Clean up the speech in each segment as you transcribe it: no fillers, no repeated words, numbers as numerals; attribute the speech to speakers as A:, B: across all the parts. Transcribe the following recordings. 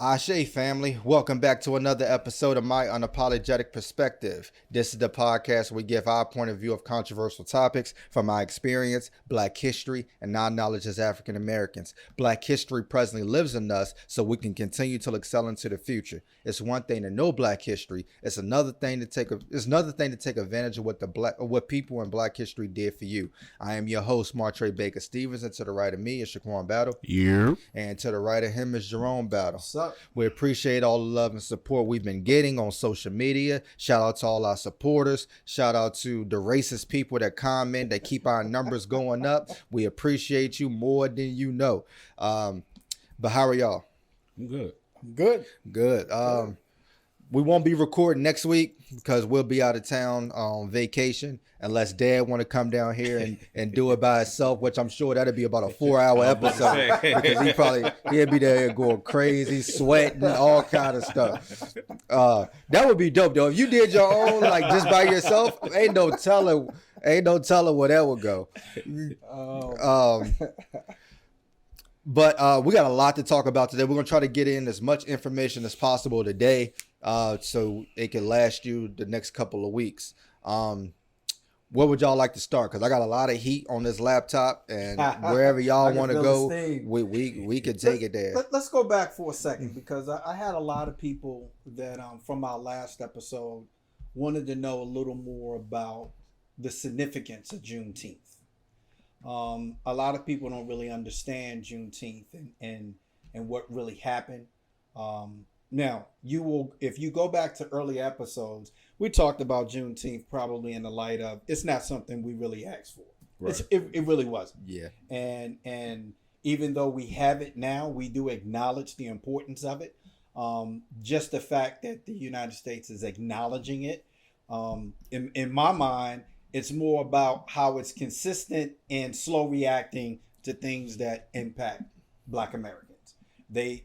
A: Ajike family, welcome back to another episode of My Unapologetic Perspective. This is the podcast where we give our point of view of controversial topics from our experience, Black history, and our knowledge as African Americans. Black history presently lives in us so we can continue to excel into the future. It's one thing to know Black history. It's another thing to take advantage of what people in Black history did for you. I am your host, Martre Baker Stevens, and to the right of me is Shaquan Battle.
B: Yeah.
A: And to the right of him is Jerome Battle.
C: What's up?
A: We appreciate all the love and support we've been getting on social media. Shout out to all our supporters. Shout out to the racist people that comment, that keep our numbers going up. We appreciate you more than you know. But how are y'all?
B: I'm good.
A: Good. We won't be recording next week because we'll be out of town on vacation unless Dad want to come down here and do it by himself, which I'm sure that'll be about a 4-hour episode because he'll be there going crazy, sweating, all kind of stuff. That would be dope though. If you did your own like just by yourself, ain't no telling where that would go. But we got a lot to talk about today. We're gonna try to get in as much information as possible today. So it can last you the next couple of weeks. Where would y'all like to start? Because I got a lot of heat on this laptop, and wherever y'all want to go, we can take it there.
C: Let's go back for a second because I had a lot of people that from our last episode wanted to know a little more about the significance of Juneteenth. A lot of people don't really understand Juneteenth and what really happened. Now, if you go back to early episodes, we talked about Juneteenth probably in the light of it's not something we really asked for. Right. It really wasn't.
A: Yeah.
C: And even though we have it now, we do acknowledge the importance of it. Just the fact that the United States is acknowledging it, in my mind, it's more about how it's consistent and slow reacting to things that impact Black Americans. They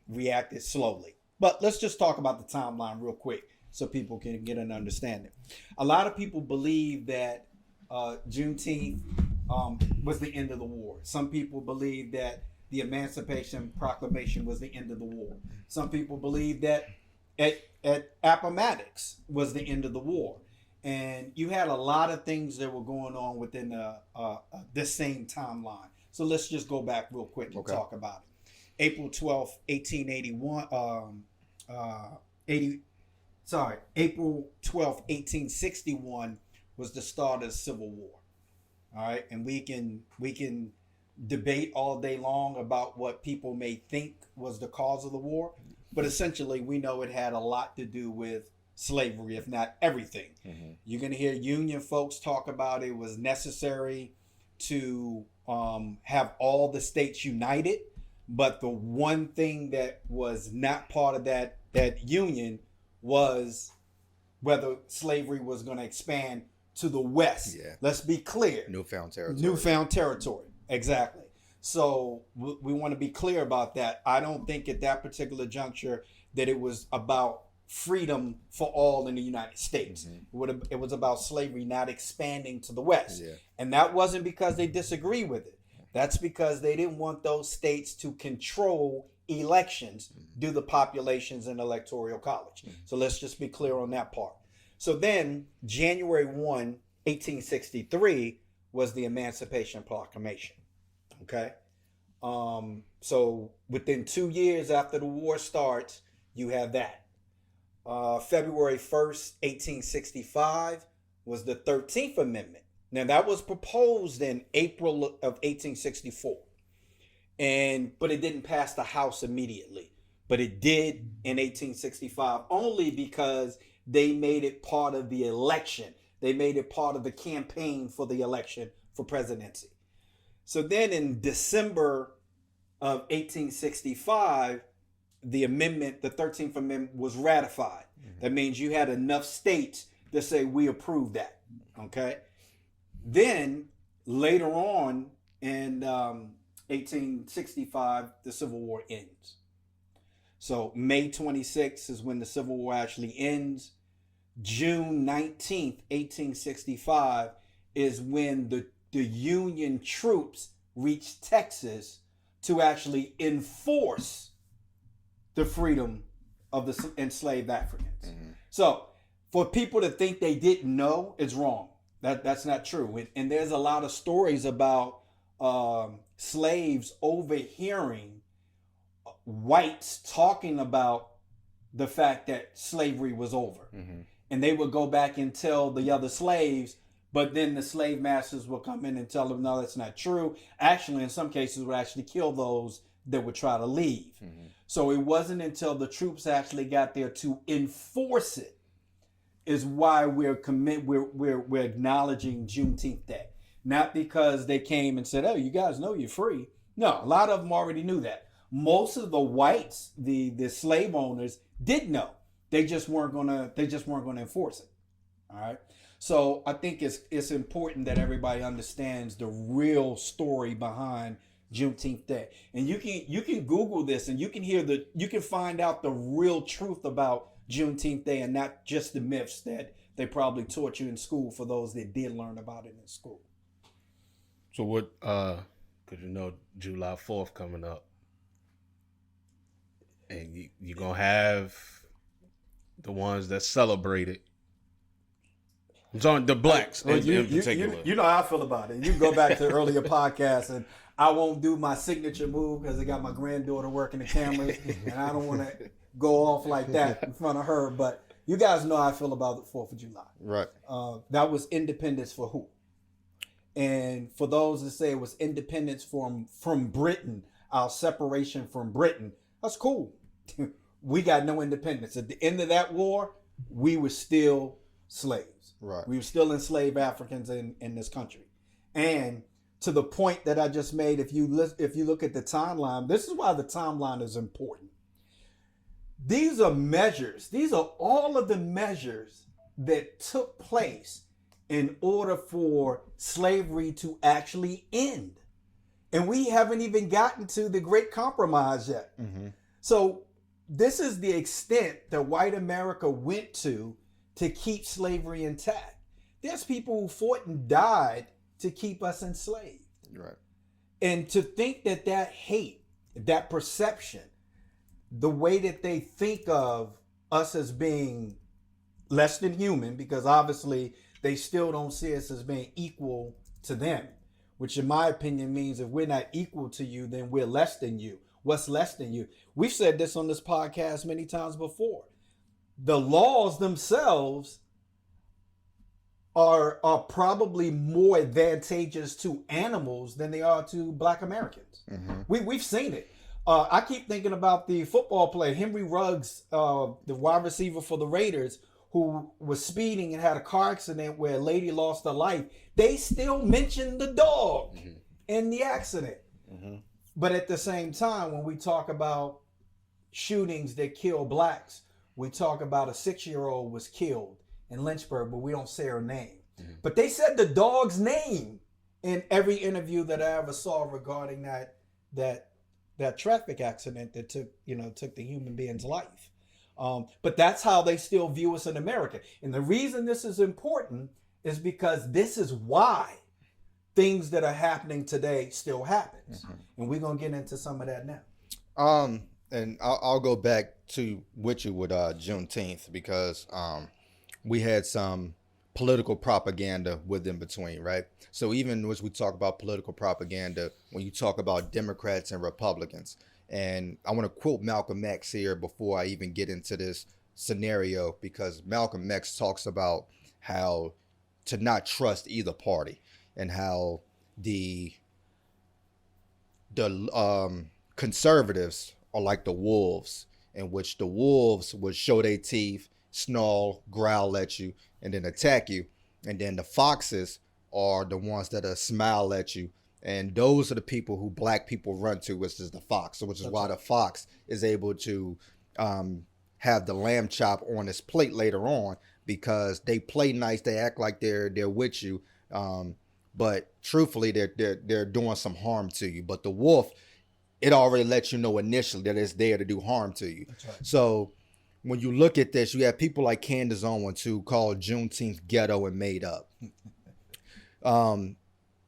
C: reacted slowly. But let's just talk about the timeline real quick so people can get an understanding. A lot of people believe that Juneteenth was the end of the war. Some people believe that the Emancipation Proclamation was the end of the war. Some people believe that at Appomattox was the end of the war. And you had a lot of things that were going on within this same timeline. So let's just go back real quick and talk about it. April 12th, 1861 was the start of the Civil War. All right, and we can debate all day long about what people may think was the cause of the war, but essentially we know it had a lot to do with slavery, if not everything. Mm-hmm. You're going to hear Union folks talk about it was necessary to have all the states united. But the one thing that was not part of that union was whether slavery was going to expand to the West. Yeah. Let's be clear.
A: Newfound territory.
C: Exactly. So we want to be clear about that. I don't think at that particular juncture that it was about freedom for all in the United States. Mm-hmm. It was about slavery not expanding to the West. Yeah. And that wasn't because they disagree with it. That's because they didn't want those states to control elections due to populations in electoral college. Mm-hmm. So let's just be clear on that part. So then January 1, 1863 was the Emancipation Proclamation. Okay. So within 2 years after the war starts, you have that. February 1st, 1865 was the 13th Amendment. Now that was proposed in April of 1864, but it didn't pass the House immediately. But it did in 1865 only because they made it part of the election. They made it part of the campaign for the election for presidency. So then in December of 1865, the 13th Amendment was ratified. Mm-hmm. That means you had enough states to say we approve that. Okay. Then later on in 1865, the Civil War ends. So May 26th is when the Civil War actually ends. June 19th, 1865 is when the Union troops reached Texas to actually enforce the freedom of the enslaved Africans. So for people to think they didn't know is wrong. That's not true. And there's a lot of stories about slaves overhearing whites talking about the fact that slavery was over. And they would go back and tell the other slaves, but then the slave masters will come in and tell them, no, that's not true. Actually, in some cases, would actually kill those that would try to leave. So it wasn't until the troops actually got there to enforce it is why we're acknowledging Juneteenth Day. Not because they came and said, oh, you guys know you're free. No, a lot of them already knew that. Most of the whites, the slave owners, did know. They just weren't gonna enforce it. All right. So I think it's important that everybody understands the real story behind Juneteenth Day. And you can Google this and you can find out the real truth about Juneteenth Day and not just the myths that they probably taught you in school for those that did learn about it in school.
B: So what, cause July 4th coming up and you're going to have the ones that celebrate it. I'm talking the blacks in particular.
C: You know how I feel about it. You can go back to earlier podcasts and I won't do my signature move because I got my granddaughter working the cameras and I don't want to go off like that in front of her. But you guys know how I feel about the 4th of July.
A: Right.
C: That was independence for who? And for those that say it was independence from Britain, our separation from Britain, that's cool. We got no independence. At the end of that war, we were still slaves.
A: Right.
C: We were still enslaved Africans in this country. And to the point that I just made, if you look at the timeline, this is why the timeline is important. These are measures. These are all of the measures that took place in order for slavery to actually end. And we haven't even gotten to the Great Compromise yet. So this is the extent that white America went to keep slavery intact. There's people who fought and died to keep us enslaved.
A: Right.
C: And to think that hate, that perception, the way that they think of us as being less than human, because obviously they still don't see us as being equal to them, which in my opinion means if we're not equal to you, then we're less than you. What's less than you? We've said this on this podcast many times before. The laws themselves are probably more advantageous to animals than they are to Black Americans. We've seen it. I keep thinking about the football player, Henry Ruggs, the wide receiver for the Raiders, who was speeding and had a car accident where a lady lost her life. They still mention the dog in the accident. But at the same time, when we talk about shootings that kill blacks, we talk about a 6-year-old was killed in Lynchburg, but we don't say her name. But they said the dog's name in every interview that I ever saw regarding that traffic accident that took the human being's life. But that's how they still view us in America. And the reason this is important is because this is why things that are happening today still happens. And we're going to get into some of that now.
A: And I'll go back to with you with Juneteenth because we had some political propaganda within between, right? So even as we talk about political propaganda, when you talk about Democrats and Republicans, and I want to quote Malcolm X here before I even get into this scenario, because Malcolm X talks about how to not trust either party and how the conservatives are like the wolves, in which the wolves would show their teeth, snarl, growl at you, and then attack you. And then the foxes are the ones that smile at you. And those are the people who black people run to, which is the fox. So which is why the fox is able to have the lamb chop on his plate later on, because they play nice, they act like they're with you, but truthfully they're doing some harm to you. But the wolf, it already lets you know initially that it's there to do harm to you. That's right. So when you look at this, you have people like Candace Owens who call Juneteenth ghetto and made up,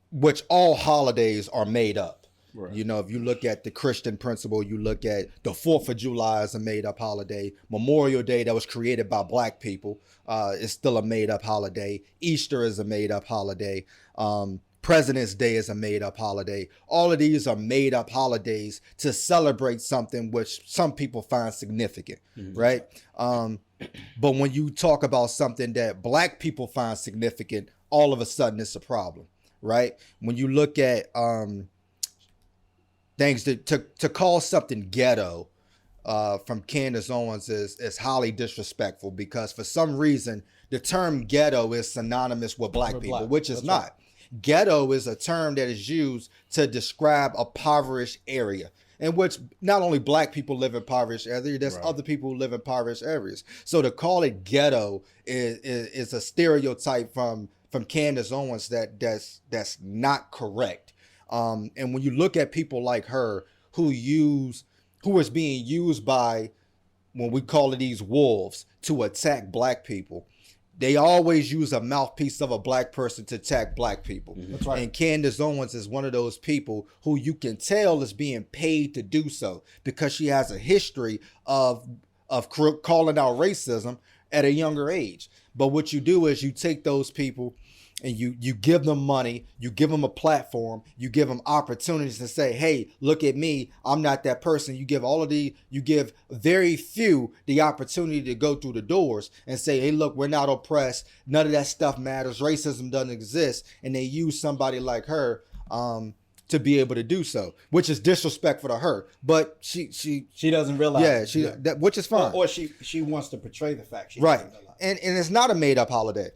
A: which all holidays are made up.
B: Right.
A: You know, if you look at the Christian principle, you look at the 4th of July as a made up holiday. Memorial Day that was created by black people is still a made up holiday. Easter is a made up holiday. President's Day is a made up holiday. All of these are made up holidays to celebrate something which some people find significant, right? But when you talk about something that black people find significant, all of a sudden it's a problem, right? When you look at things to call something ghetto from Candace Owens is highly disrespectful, because for some reason the term ghetto is synonymous with black people, which is not. Ghetto is a term that is used to describe a impoverished area in which not only black people live in impoverished areas, there's other people who live in impoverished areas. So to call it ghetto is a stereotype from Candace Owens that's not correct. And when you look at people like her who is being used by, when we call it these wolves, to attack black people, they always use a mouthpiece of a black person to attack black people.
C: That's right.
A: And Candace Owens is one of those people who you can tell is being paid to do so, because she has a history of calling out racism at a younger age. But what you do is you take those people and you give them money, you give them a platform, you give them opportunities to say, hey, look at me, I'm not that person. You give very few the opportunity to go through the doors and say, hey, look, we're not oppressed. None of that stuff matters. Racism doesn't exist. And they use somebody like her to be able to do so, which is disrespectful to her. But she
C: doesn't realize.
A: Which is fine.
C: Or she wants to portray the fact.
A: Right. And it's not a made up holiday.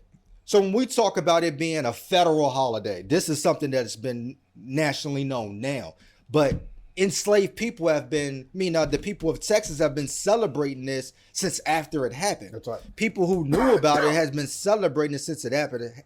A: So when we talk about it being a federal holiday, this is something that's been nationally known now. But enslaved people the people of Texas have been celebrating this since after it happened.
C: That's right.
A: People who knew about it has been celebrating it since it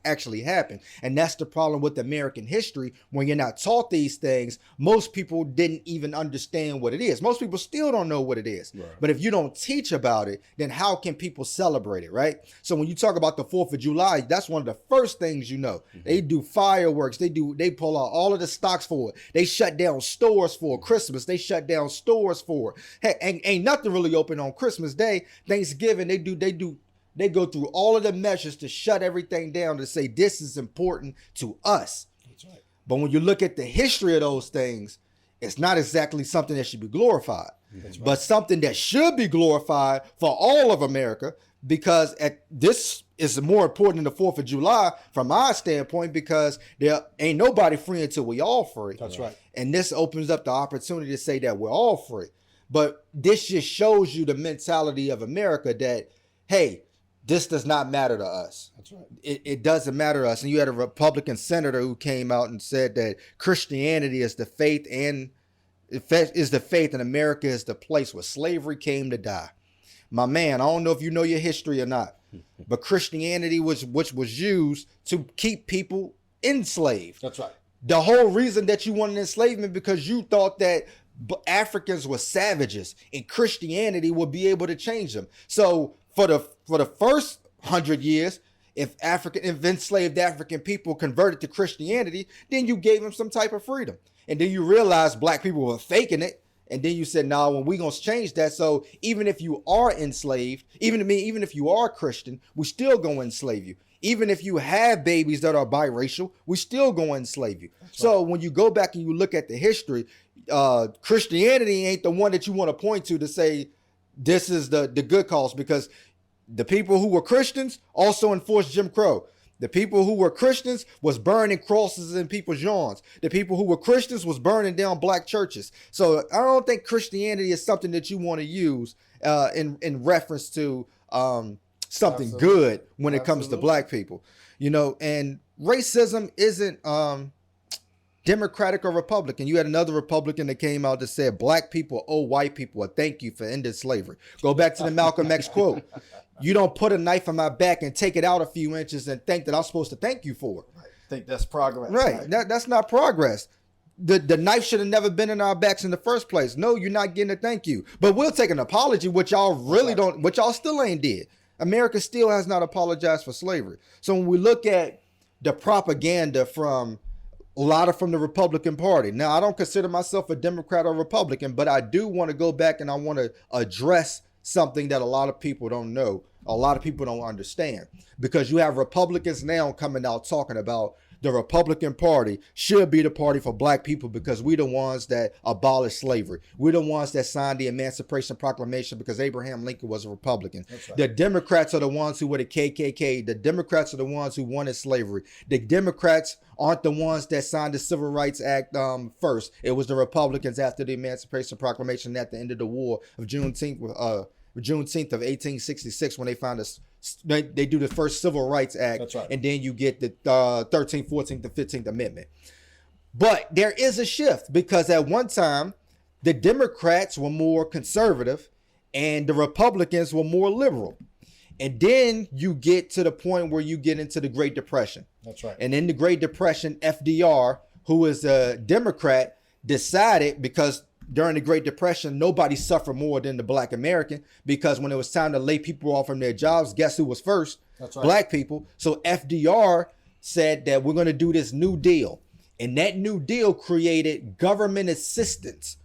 A: actually happened. And that's the problem with American history. When you're not taught these things, most people didn't even understand what it is. Most people still don't know what it is. Right. But if you don't teach about it, then how can people celebrate it, right? So when you talk about the 4th of July, that's one of the first things you know. Mm-hmm. They do fireworks. They pull out all of the stocks for it. They shut down stores for Christmas. They shut down stores for it. Heck, ain't nothing really open on Christmas Day. Thanksgiving, they go through all of the measures to shut everything down, to say this is important to us. That's right. But when you look at the history of those things, it's not exactly something that should be glorified. That's right. But something that should be glorified for all of America, because this is more important than the 4th of July from my standpoint, because there ain't nobody free until we all free.
C: That's right.
A: And this opens up the opportunity to say that we're all free. But this just shows you the mentality of America that, hey, this does not matter to us. That's right. It doesn't matter to us. And you had a Republican senator who came out and said that Christianity is the faith, and America is the place where slavery came to die. My man, I don't know if you know your history or not, but Christianity which was used to keep people enslaved.
C: That's right.
A: The whole reason that you wanted enslavement because you thought that Africans were savages and Christianity would be able to change them. So for the first 100 years, if enslaved African people converted to Christianity, then you gave them some type of freedom. And then you realized black people were faking it. And then you said, nah, well, we're going to change that. So even if you are enslaved, even if you are Christian, we still going to enslave you. Even if you have babies that are biracial, we still going to enslave you. That's so right. When you go back and you look at the history, Christianity ain't the one that you want to point to say this is the good cause, because the people who were Christians also enforced Jim Crow. The people who were Christians was burning crosses in people's yards. The people who were Christians was burning down black churches. So I don't think Christianity is something that you want to use in reference to something Absolutely. Good when it comes to black people. You know, and racism isn't Democratic or Republican. You had another Republican that came out that said black people owe white people a thank you for ending slavery. Go back to the Malcolm X quote. You don't put a knife in my back and take it out a few inches and think that I'm supposed to thank you for it.
C: I think that's progress.
A: Right. That's not progress. The knife should have never been in our backs in the first place. No, you're not getting a thank you. But we'll take an apology, which y'all really don't, which y'all still ain't did. America still has not apologized for slavery. So when we look at the propaganda from a lot are from the Republican Party. Now, I don't consider myself a Democrat or Republican, but I do want to go back and I want to address something that a lot of people don't know, a lot of people don't understand, because you have Republicans now coming out talking about the Republican Party should be the party for black people because we the ones that abolished slavery. We're the ones that signed the Emancipation Proclamation because Abraham Lincoln was a Republican.
C: Right.
A: The Democrats are the ones who were the KKK. The Democrats are the ones who wanted slavery. The Democrats aren't the ones that signed the Civil Rights Act first. It was the Republicans after the Emancipation Proclamation at the end of the war of Juneteenth of 1866 when they found us. They do the first Civil Rights Act.
C: That's right.
A: And then you get the 13th, 14th, and 15th Amendment. But there is a shift because at one time, the Democrats were more conservative and the Republicans were more liberal. And then you get to the point where you get into the Great Depression.
C: That's right.
A: And in the Great Depression, FDR, who is a Democrat, decided, because during the Great Depression, nobody suffered more than the black American, because when it was time to lay people off from their jobs, guess who was first?
C: That's right.
A: Black people. So FDR said that we're going to do this New Deal. And that New Deal created government assistance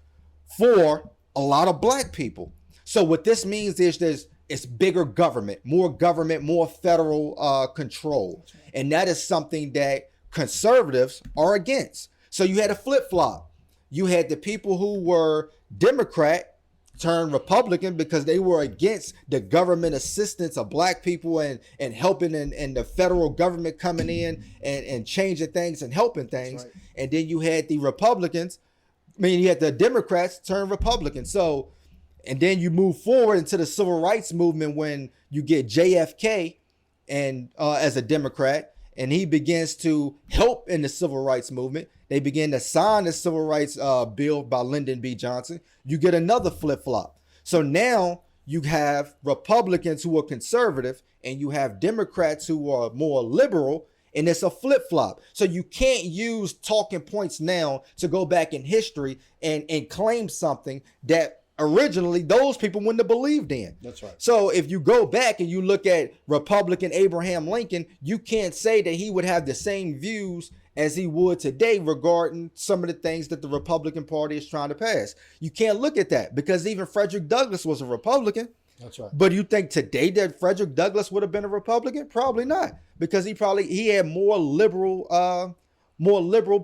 A: for a lot of black people. So what this means is it's bigger government, more federal control. And that is something that conservatives are against. So you had a flip-flop. You had the people who were Democrat turn Republican because they were against the government assistance of black people and helping and the federal government coming in and changing things and helping things. Right. And then you had the Republicans, you had the Democrats turn Republican. So, and then you move forward into the civil rights movement when you get JFK and as a Democrat, and he begins to help in the civil rights movement. They begin to sign the civil rights bill by Lyndon B. Johnson. You get another flip-flop. So now you have Republicans who are conservative and you have Democrats who are more liberal, and it's a flip-flop. So you can't use talking points now to go back in history and claim something that originally those people wouldn't have believed in.
C: That's right.
A: So if you go back and you look at Republican Abraham Lincoln, you can't say that he would have the same views as he would today regarding some of the things that the Republican Party is trying to pass. You can't look at that because even Frederick Douglass was a Republican.
C: That's right.
A: But you think today that Frederick Douglass would have been a Republican? Probably not, because he had more liberal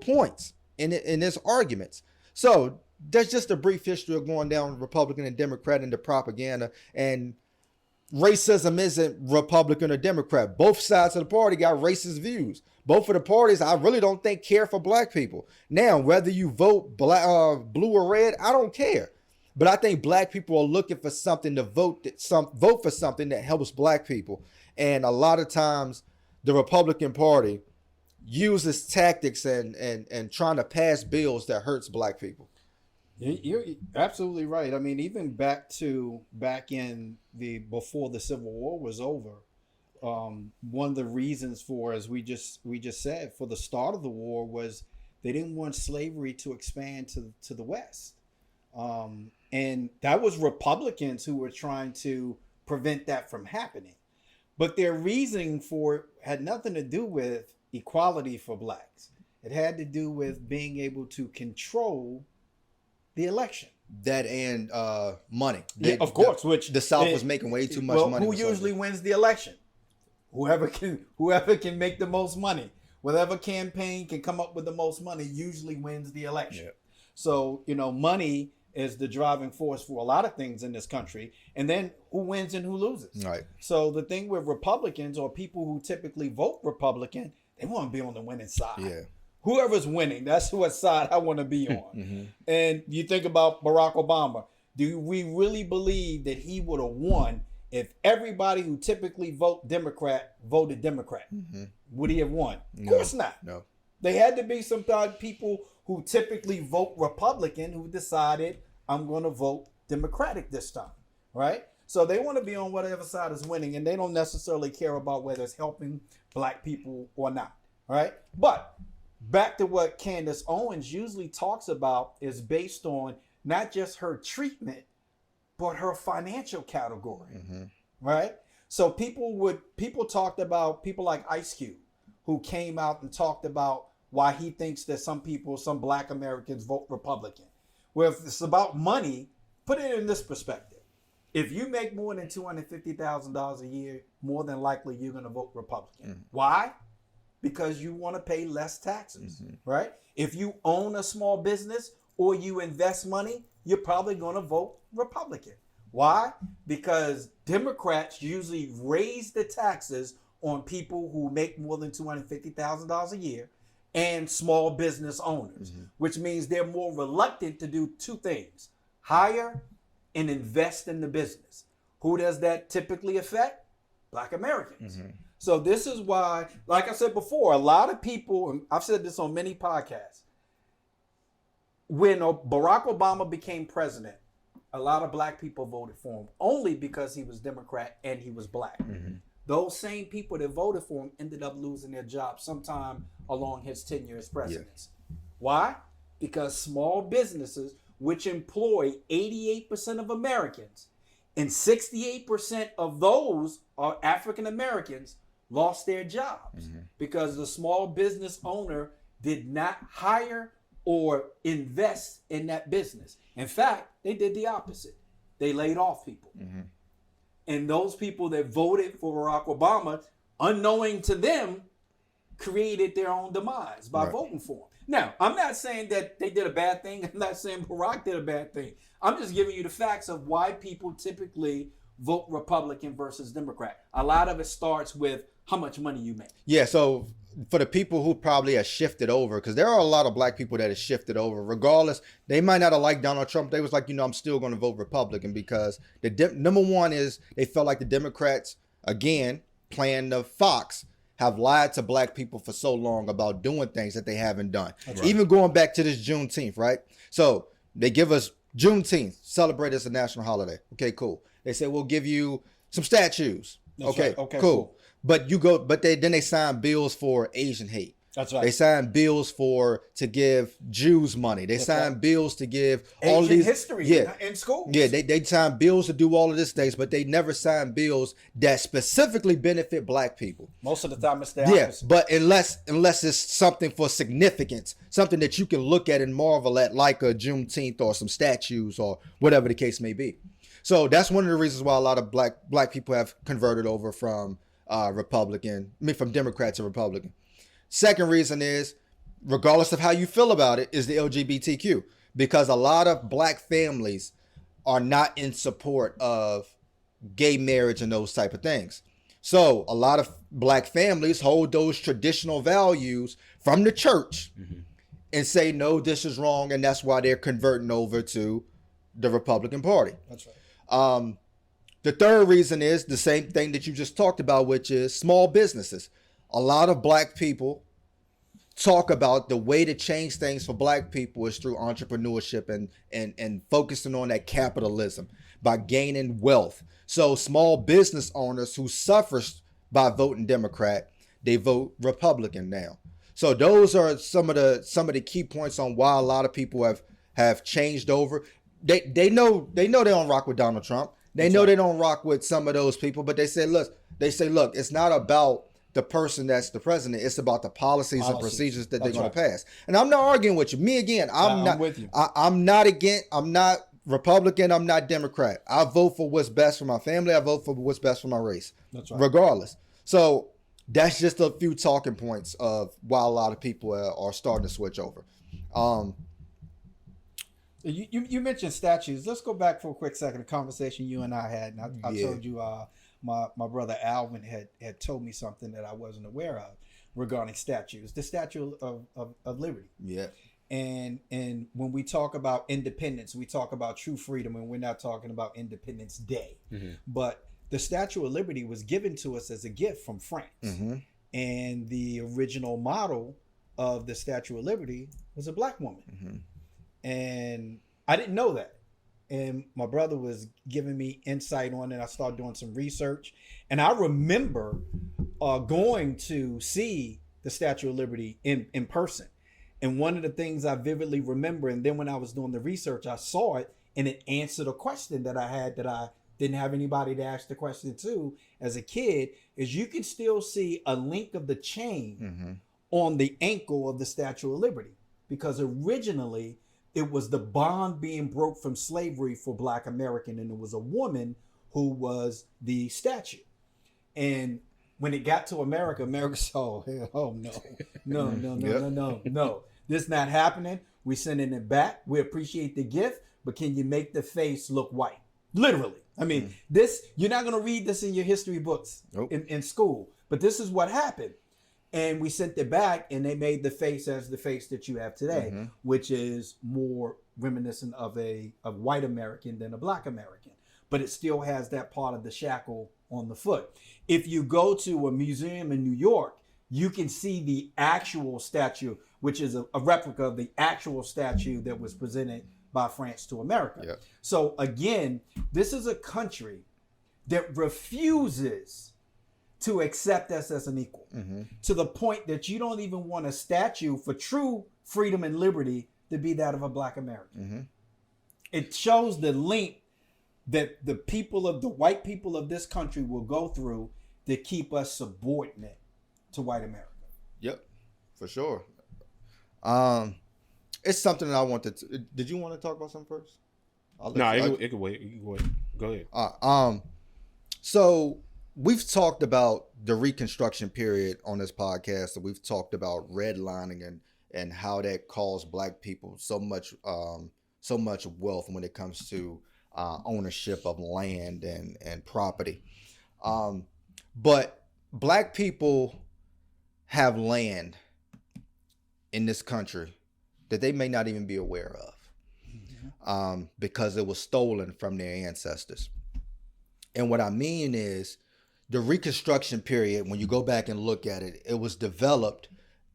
A: points in his arguments. So that's just a brief history of going down Republican and Democrat and the propaganda. And racism isn't Republican or Democrat. Both sides of the party got racist views. Both of the parties, I really don't think, care for black people. Now, whether you vote blue or red, I don't care. But I think black people are looking for something to vote for something that helps black people. And a lot of times the Republican Party uses tactics and trying to pass bills that hurts black people.
C: You're absolutely right. I mean, even back in before the Civil War was over, one of the reasons for, as we just said, for the start of the war was they didn't want slavery to expand to the West. And that was Republicans who were trying to prevent that from happening. But their reasoning for it had nothing to do with equality for blacks. It had to do with being able to control the election.
A: That and money.
C: Yeah, of course, which
A: the South was making way too much money.
C: Who usually wins the election? Whoever can make the most money. Whatever campaign can come up with the most money usually wins the election. Yeah. So, money is the driving force for a lot of things in this country. And then who wins and who loses. Right. So the thing with Republicans or people who typically vote Republican, they want to be on the winning side. Yeah. Whoever's winning, that's what side I want to be on. Mm-hmm. And you think about Barack Obama. Do we really believe that he would have won if everybody who typically vote Democrat voted Democrat? Mm-hmm. Would he have won? No. Of course not. No. They had to be some people who typically vote Republican who decided, I'm going to vote Democratic this time, right? So they want to be on whatever side is winning, and they don't necessarily care about whether it's helping black people or not, right? But back to what Candace Owens usually talks about is based on not just her treatment, but her financial category, mm-hmm. right? So people talked about people like Ice Cube, who came out and talked about why he thinks that some black Americans vote Republican. Well, if it's about money, put it in this perspective. If you make more than $250,000 a year, more than likely you're going to vote Republican. Why? Because you want to pay less taxes, right? If you own a small business or you invest money, you're probably going to vote Republican. Why? Because Democrats usually raise the taxes on people who make more than $250,000 a year and small business owners, which means they're more reluctant to do two things: hire and invest in the business. Who does that typically affect? Black Americans. So this is why, like I said before, a lot of people, and I've said this on many podcasts, when Barack Obama became president, a lot of black people voted for him only because he was Democrat and he was black. Those same people that voted for him ended up losing their jobs sometime along his tenure as president. Why? Because small businesses, which employ 88% of Americans, and 68% of those are African Americans, lost their jobs because the small business owner did not hire or invest in that business. In fact, they did the opposite. They laid off people. And those people that voted for Barack Obama, unknowing to them, created their own demise by voting for him. Now, I'm not saying that they did a bad thing. I'm not saying Barack did a bad thing. I'm just giving you the facts of why people typically vote Republican versus Democrat. A lot of it starts with how much money you make.
A: Yeah, so for the people who probably have shifted over, because there are a lot of black people that have shifted over, regardless, they might not have liked Donald Trump. They was like, I'm still going to vote Republican because number one is they felt like the Democrats, again, playing the fox, have lied to black people for so long about doing things that they haven't done. Right. Even going back to this Juneteenth, right? So they give us Juneteenth, celebrate as a national holiday. Okay, cool. They say, we'll give you some statues.
C: That's
A: okay,
C: right. Okay,
A: cool. But then they sign bills for Asian hate.
C: That's right.
A: They sign bills to give Jews money. They sign bills to give all
C: Asian
A: these
C: history in schools.
A: Yeah, they sign bills to do all of these things, but they never sign bills that specifically benefit black people.
C: Most of the time it's the opposite.
A: Yeah, but unless it's something for significance, something that you can look at and marvel at, like a Juneteenth or some statues or whatever the case may be. So that's one of the reasons why a lot of black people have converted over from from Democrat to Republican. Second reason is, regardless of how you feel about it, is the LGBTQ, because a lot of black families are not in support of gay marriage and those type of things. So a lot of black families hold those traditional values from the church and say, no, this is wrong. And that's why they're converting over to the Republican Party.
C: That's right.
A: The third reason is the same thing that you just talked about, which is small businesses. A lot of black people talk about the way to change things for black people is through entrepreneurship and focusing on that capitalism by gaining wealth. So small business owners who suffer by voting Democrat, they vote Republican now. So those are some of the key points on why a lot of people have changed over. They know they don't rock with Donald Trump. They know they don't rock with some of those people, but they say, look, it's not about the person that's the president. It's about the policies and procedures that they're going to pass. And I'm not arguing with you. Me again, I'm
C: with you.
A: I'm not Republican. I'm not Democrat. I vote for what's best for my family. I vote for what's best for my race. That's right. Regardless. So that's just a few talking points of why a lot of people are starting to switch over.
C: You mentioned statues. Let's go back for a quick second. A conversation you and I had, and I told you my brother Alvin had told me something that I wasn't aware of regarding statues. The Statue of Liberty.
A: Yeah.
C: And when we talk about independence, we talk about true freedom, and we're not talking about Independence Day. But the Statue of Liberty was given to us as a gift from France. And the original model of the Statue of Liberty was a black woman. And I didn't know that. And my brother was giving me insight on it. I started doing some research. And I remember going to see the Statue of Liberty in person. And one of the things I vividly remember, and then when I was doing the research, I saw it and it answered a question that I had that I didn't have anybody to ask the question to as a kid, is you can still see a link of the chain on the ankle of the Statue of Liberty, because originally it was the bond being broke from slavery for Black American, and it was a woman who was the statue. And when it got to America, America saw, oh no. This not happening. We sending it back. We appreciate the gift, but can you make the face look white? Literally. I mean, this, you're not going to read this in your history books in school, but this is what happened. And we sent it back, and they made the face as the face that you have today, which is more reminiscent of a white American than a Black American. But it still has that part of the shackle on the foot. If you go to a museum in New York, you can see the actual statue, which is a replica of the actual statue that was presented by France to America.
A: Yep.
C: So again, this is a country that refuses to accept us as an equal, to the point that you don't even want a statue for true freedom and liberty to be that of a Black American. It shows the length that the white people of this country will go through to keep us subordinate to white America.
A: Yep, for sure. It's something that I wanted to. Did you want to talk about something first?
B: It can wait. You can go ahead.
A: So we've talked about the Reconstruction period on this podcast, and we've talked about redlining and how that caused Black people so much wealth when it comes to ownership of land and property. But Black people have land in this country that they may not even be aware of, because it was stolen from their ancestors. And what I mean is, the Reconstruction period, when you go back and look at it, it was developed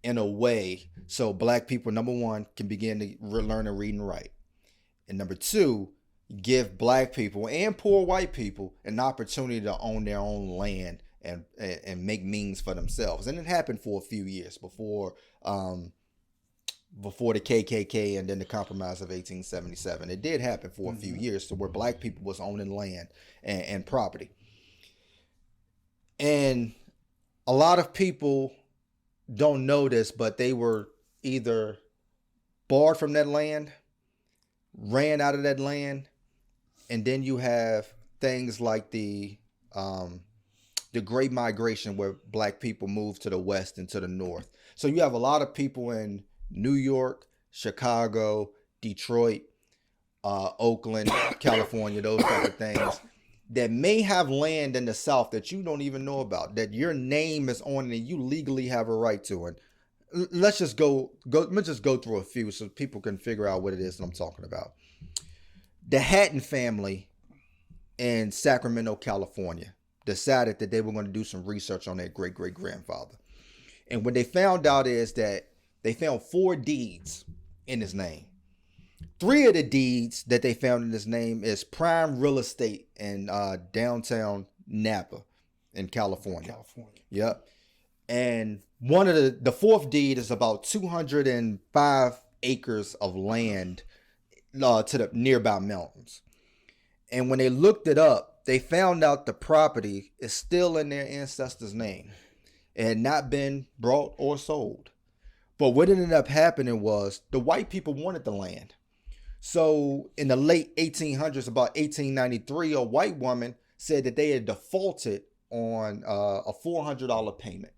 A: in a way so Black people, number one, can begin to learn to read and write. And number two, give Black people and poor white people an opportunity to own their own land and make means for themselves. And it happened for a few years before the KKK and then the Compromise of 1877. It did happen for a few years to where Black people was owning land and property. And a lot of people don't know this, but they were either barred from that land, ran out of that land, and then you have things like the Great Migration, where Black people moved to the west and to the north. So you have a lot of people in New York, Chicago, Detroit, Oakland, California, those type of things, that may have land in the South that you don't even know about, that your name is on and you legally have a right to. And let's just go through a few so people can figure out what it is that I'm talking about. The Hatton family in Sacramento, California, decided that they were going to do some research on their great-great-grandfather. And what they found out is that they found 4 deeds in his name. 3 of the deeds that they found in his name is prime real estate in downtown Napa in California. Yep. And one of the 4th deed is about 205 acres of land to the nearby mountains. And when they looked it up, they found out the property is still in their ancestors' name. It had not been brought or sold. But what ended up happening was the white people wanted the land. So in the late 1800s, about 1893, a white woman said that they had defaulted on a $400 payment.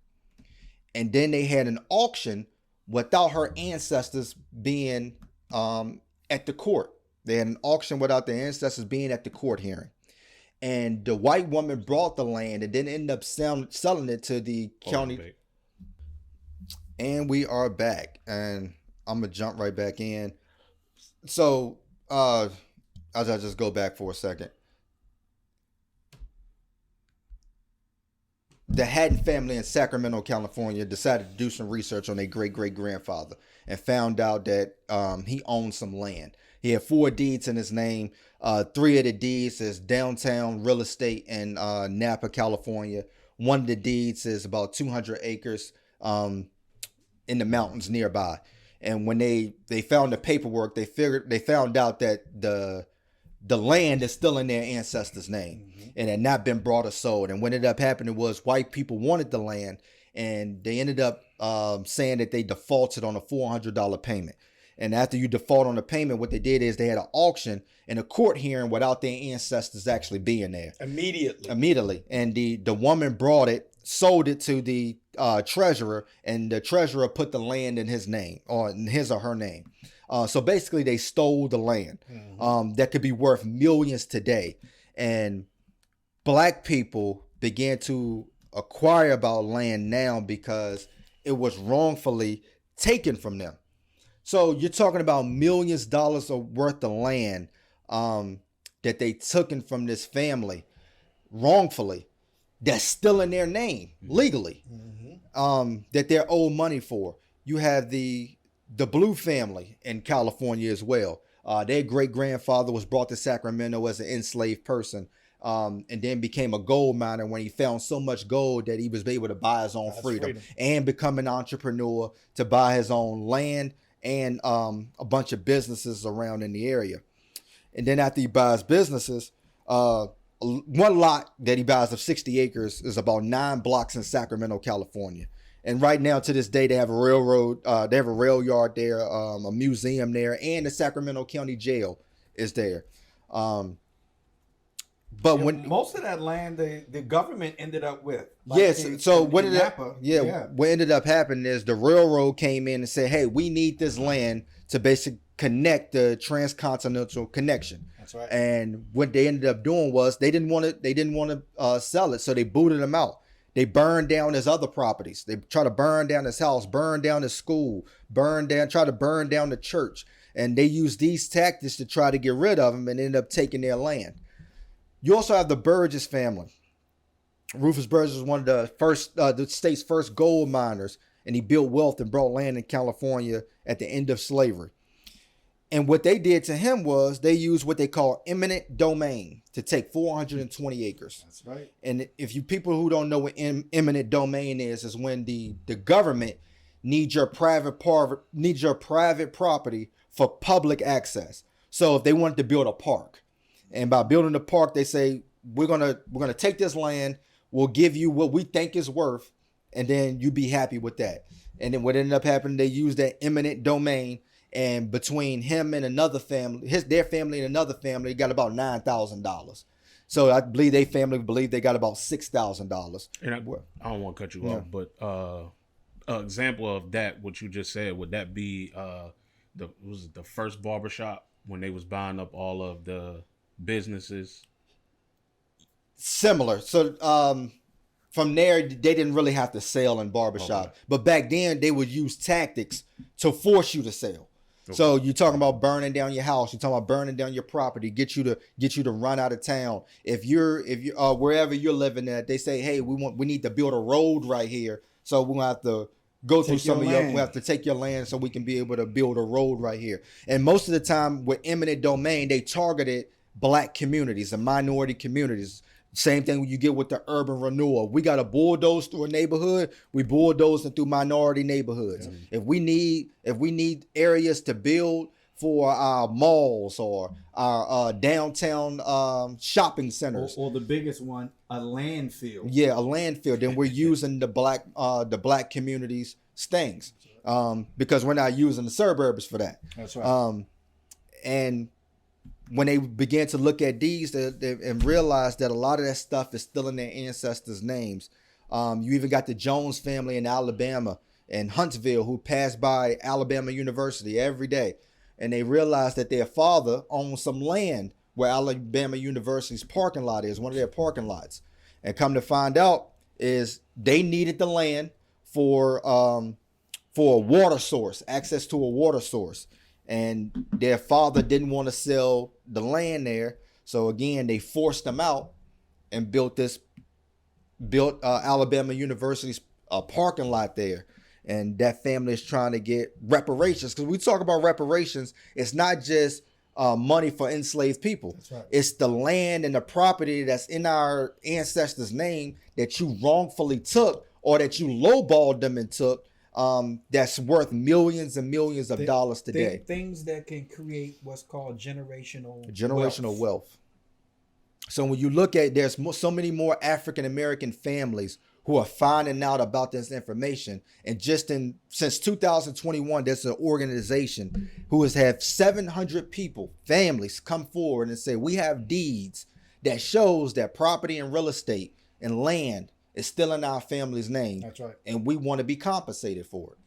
A: And then they had an auction without her ancestors being at the court. They had an auction without the ancestors being at the court hearing. And the white woman brought the land and then ended up selling it to the county. And we are back. And I'm going to jump right back in. So, I'll just go back for a second. The Hatton family in Sacramento, California decided to do some research on their great-great-grandfather and found out that he owned some land. He had 4 deeds in his name. 3 of the deeds is downtown real estate in Napa, California. One of the deeds is about 200 acres in the mountains nearby. And when they found the paperwork, they found out that the land is still in their ancestors' name and had not been brought or sold. And what ended up happening was white people wanted the land, and they ended up saying that they defaulted on a $400 payment. And after you default on the payment, what they did is they had an auction and a court hearing without their ancestors actually being there. Immediately. And the woman brought it, sold it to the treasurer, and the treasurer put the land in his name, or in his or her name. So basically they stole the land that could be worth millions today. And Black people began to acquire about land now because it was wrongfully taken from them. So you're talking about millions of dollars worth of land that they took from this family wrongfully, that's still in their name legally, that they're owed money for. You have the Blue family in California as well. Their great grandfather was brought to Sacramento as an enslaved person, and then became a gold miner when he found so much gold that he was able to buy his own freedom and become an entrepreneur to buy his own land and a bunch of businesses around in the area. And then after he buys businesses, one lot that he buys of 60 acres is about 9 blocks in Sacramento, California. And right now, to this day, they have a railroad, they have a rail yard there, a museum there, and the Sacramento County Jail is there. But when
C: most of that land, the government ended up with.
A: Yes. So what ended up happening is the railroad came in and said, "Hey, we need this land to basically connect the transcontinental connection."
C: That's right.
A: And what they ended up doing was they didn't want to sell it, so they booted him out. They burned down his other properties. They try to burn down his house, burn down his school, try to burn down the church, and they used these tactics to try to get rid of him and end up taking their land. You also have the Burgess family. Rufus Burgess was one of the state's first gold miners, and he built wealth and brought land in California at the end of slavery. And what they did to him was they used what they call eminent domain to take 420 acres.
C: That's right.
A: And if you people who don't know what eminent domain is when the government needs your private property for public access. So if they wanted to build a park, and by building the park, they say, we're gonna take this land, we'll give you what we think is worth, and then you be happy with that. And then what ended up happening, they used that eminent domain, and between him and another family, their family and another family, got about $9,000. So I believe they got about $6,000.
B: And I don't want to cut you off, but an example of that, what you just said, would that be the first barbershop when they was buying up all of the businesses?
A: Similar. So from there, they didn't really have to sell in barbershop. Okay. But back then, they would use tactics to force you to sell. Okay. So you're talking about burning down your house. You're talking about burning down your property, get you to run out of town. If you're wherever you're living at, they say, hey, we need to build a road right here. So we're gonna have to go through some of we have to take your land so we can be able to build a road right here. And most of the time with eminent domain, they targeted Black communities and minority communities. Same thing you get with the urban renewal. We got to bulldoze through a neighborhood. We bulldoze through minority neighborhoods. Yeah. If we need areas to build for our malls or our downtown shopping centers,
C: or the biggest one, a landfill.
A: Yeah, a landfill. Then we're using the black communities' things because we're not using the suburbs for that.
C: That's right.
A: And when they began to look at these and realize that a lot of that stuff is still in their ancestors' names. You even got the Jones family in Alabama and Huntsville who passed by Alabama University every day. And they realized that their father owned some land where Alabama University's parking lot is, one of their parking lots. And come to find out is they needed the land for a water source, access to a water source. And their father didn't want to sell the land there. So again, they forced them out and built Alabama University's parking lot there. And that family is trying to get reparations. Because we talk about reparations, it's not just money for enslaved people.
C: That's right.
A: It's the land and the property that's in our ancestors' name that you wrongfully took or that you lowballed them and took. That's worth millions and millions of dollars today.
C: Things that can create what's called generational wealth.
A: So when you look at, there's so many more African American families who are finding out about this information. And since 2021, there's an organization who has had 700 people, families, come forward and say, we have deeds that shows that property and real estate and land is still in our family's name.
C: That's right.
A: And we want to be compensated for it.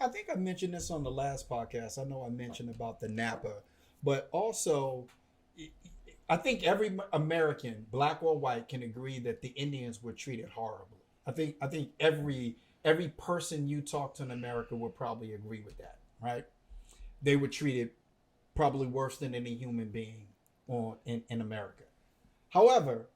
C: I think I mentioned this on the last podcast. I know I mentioned about the Napa, but also I think every American, black or white, can agree that the Indians were treated horribly. I think every person you talk to in America would probably agree with that, right? They were treated probably worse than any human being in America. However,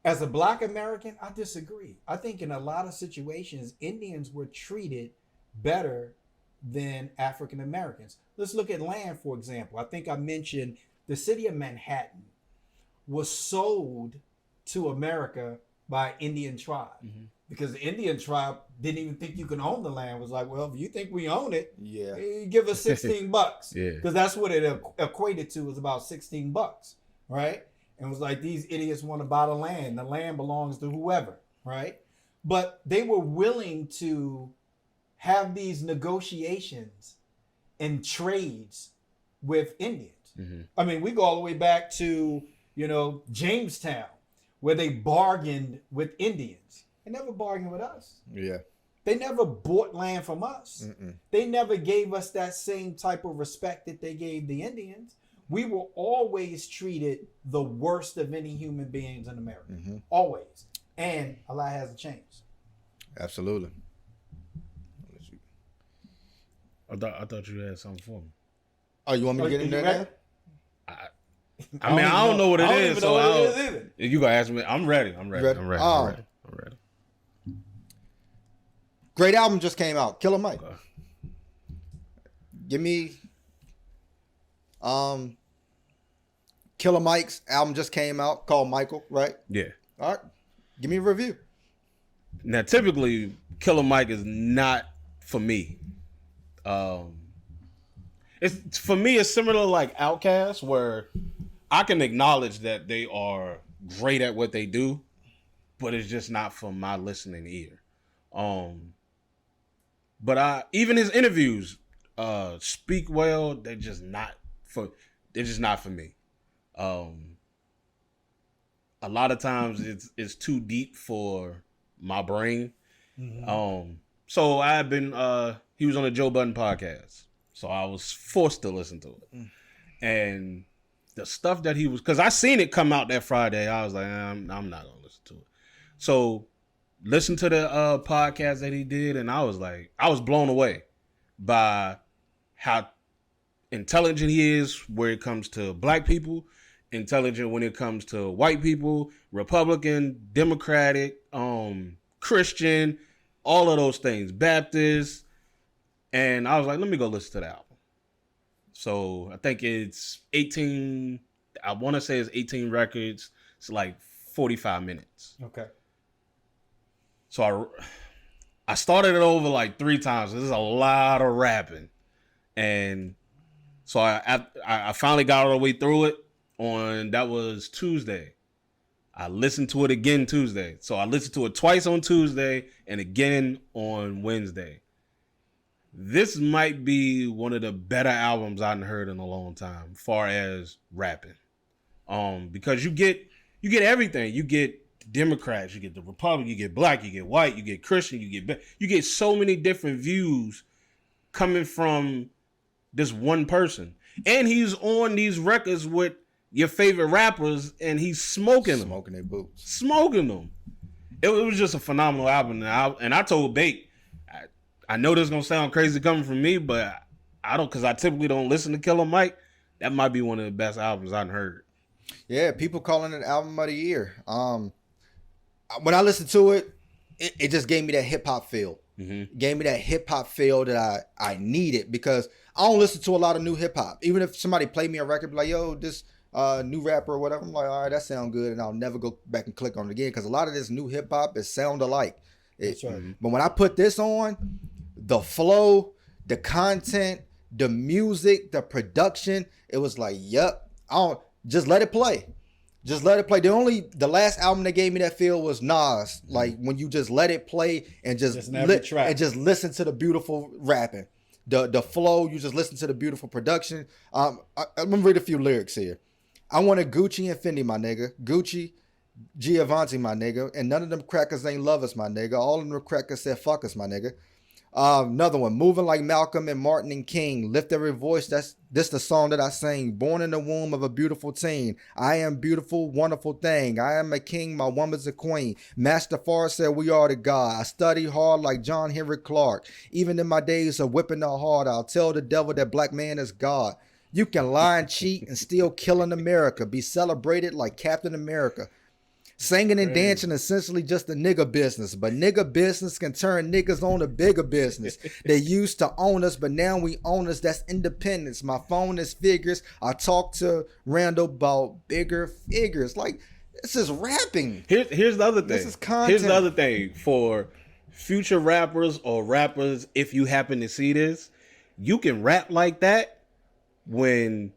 C: as a black American, I disagree. I think in a lot of situations, Indians were treated better than African Americans. Let's look at land, for example. I think I mentioned the city of Manhattan was sold to America by Indian tribe, because the Indian tribe didn't even think you can own the land. It was like, well, if you think we own it, give us $16. Because that's what it equated to, was about $16, right? And it was like, these idiots want to buy the land. The land belongs to whoever, right? But they were willing to have these negotiations and trades with Indians. I mean, we go all the way back to, Jamestown, where they bargained with Indians. They never bargained with us.
A: Yeah.
C: They never bought land from us. They never gave us that same type of respect that they gave the Indians. We were always treated the worst of any human beings in America. Always. And a lot hasn't changed.
A: Absolutely.
B: I thought you had something for me.
A: Oh, you want me to get in there now?
B: I mean, I don't know what it is.
C: So
B: you gonna ask me? I'm ready. I'm ready.
A: Great album just came out. Killer Mike. Okay. Give me Killer Mike's album just came out called Michael, right?
B: Yeah.
A: All right. Give me a review.
B: Now, typically, Killer Mike is not for me. It's for me. It's similar like Outkast, where I can acknowledge that they are great at what they do, but it's just not for my listening ear. But even his interviews speak well. They're just not for me. A lot of times it's too deep for my brain. So I've been he was on the Joe Budden podcast, so I was forced to listen to it. And the stuff that he was, because I seen it come out that Friday, I was like, I'm not gonna listen to it. So listen to the podcast that he did, and I was blown away by how intelligent he is where it comes to black people, intelligent when it comes to white people, Republican, Democratic, Christian, all of those things, Baptist. And I was like, let me go listen to the album. So I think it's 18, I want to say it's 18 records. It's like 45 minutes.
C: Okay.
B: So I started it over like 3 times. This is a lot of rapping. And so I finally got all the way through it that was Tuesday. I listened to it again Tuesday. So I listened to it twice on Tuesday and again on Wednesday. This might be one of the better albums I've heard in a long time, as far as rapping. Because you get everything. You get Democrats, you get the Republican, you get black, you get white, you get Christian, you get so many different views coming from this one person. And he's on these records with your favorite rappers, and he's smoking them.
A: Smoking their boots.
B: Smoking them. It was just a phenomenal album. And I told Bake, I know this is going to sound crazy coming from me, but I don't, because I typically don't listen to Killer Mike. That might be one of the best albums I've heard.
A: Yeah, people calling it album of the year. When I listened to it, it just gave me that hip hop feel. Gave me that hip hop feel that I needed, because I don't listen to a lot of new hip hop. Even if somebody played me a record, be like, yo, this new rapper or whatever, I'm like, all right, that sound good, and I'll never go back and click on it again, because a lot of this new hip hop is sound alike.
C: That's right.
A: But when I put this on, the flow, the content, the music, the production, it was like, yep, just let it play. Just let it play. The last album that gave me that feel was Nas. Like when you just let it play and just listen to the beautiful rapping, the flow. You just listen to the beautiful production. I'm gonna read a few lyrics here. I wanted Gucci and Fendi, my nigga. Gucci, Giovanni, my nigga. And none of them crackers ain't love us, my nigga. All of them crackers said fuck us, my nigga. Another one, moving like Malcolm and Martin and King. Lift every voice. This the song that I sing. Born in the womb of a beautiful teen. I am beautiful, wonderful thing. I am a king. My woman's a queen. Master Farr said we are the God. I study hard like John Henry Clark. Even in my days of whipping the heart, I'll tell the devil that black man is God. You can lie and cheat and still kill in America. Be celebrated like Captain America. Singing and dancing essentially just a nigga business, but nigga business can turn niggas on to bigger business. They used to own us, but now we own us. That's independence. My phone is figures. I talk to Randall about bigger figures. Like, this is rapping.
B: Here's the other thing.
A: This is content.
B: Here's the other thing for future rappers or rappers. If you happen to see this, you can rap like that when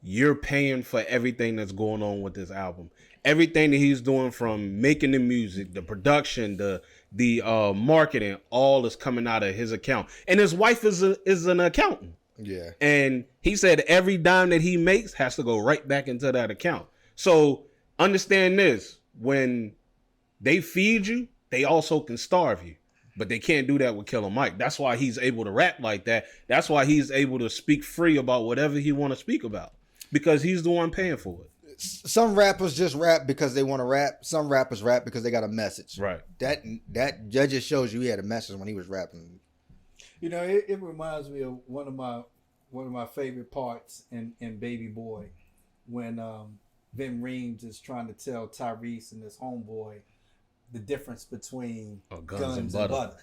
B: you're paying for everything that's going on with this album. Everything that he's doing, from making the music, the production, the marketing, all is coming out of his account. And his wife is an accountant.
A: Yeah.
B: And he said every dime that he makes has to go right back into that account. So understand this: when they feed you, they also can starve you. But they can't do that with Killer Mike. That's why he's able to rap like that. That's why he's able to speak free about whatever he want to speak about, because he's the one paying for it.
A: Some rappers just rap because they want to rap. Some rappers rap because they got a message.
B: Right.
A: That just shows you he had a message when he was rapping.
C: You know, it reminds me of one of my favorite parts in Baby Boy, when Vin Reams is trying to tell Tyrese and his homeboy the difference between guns and butter.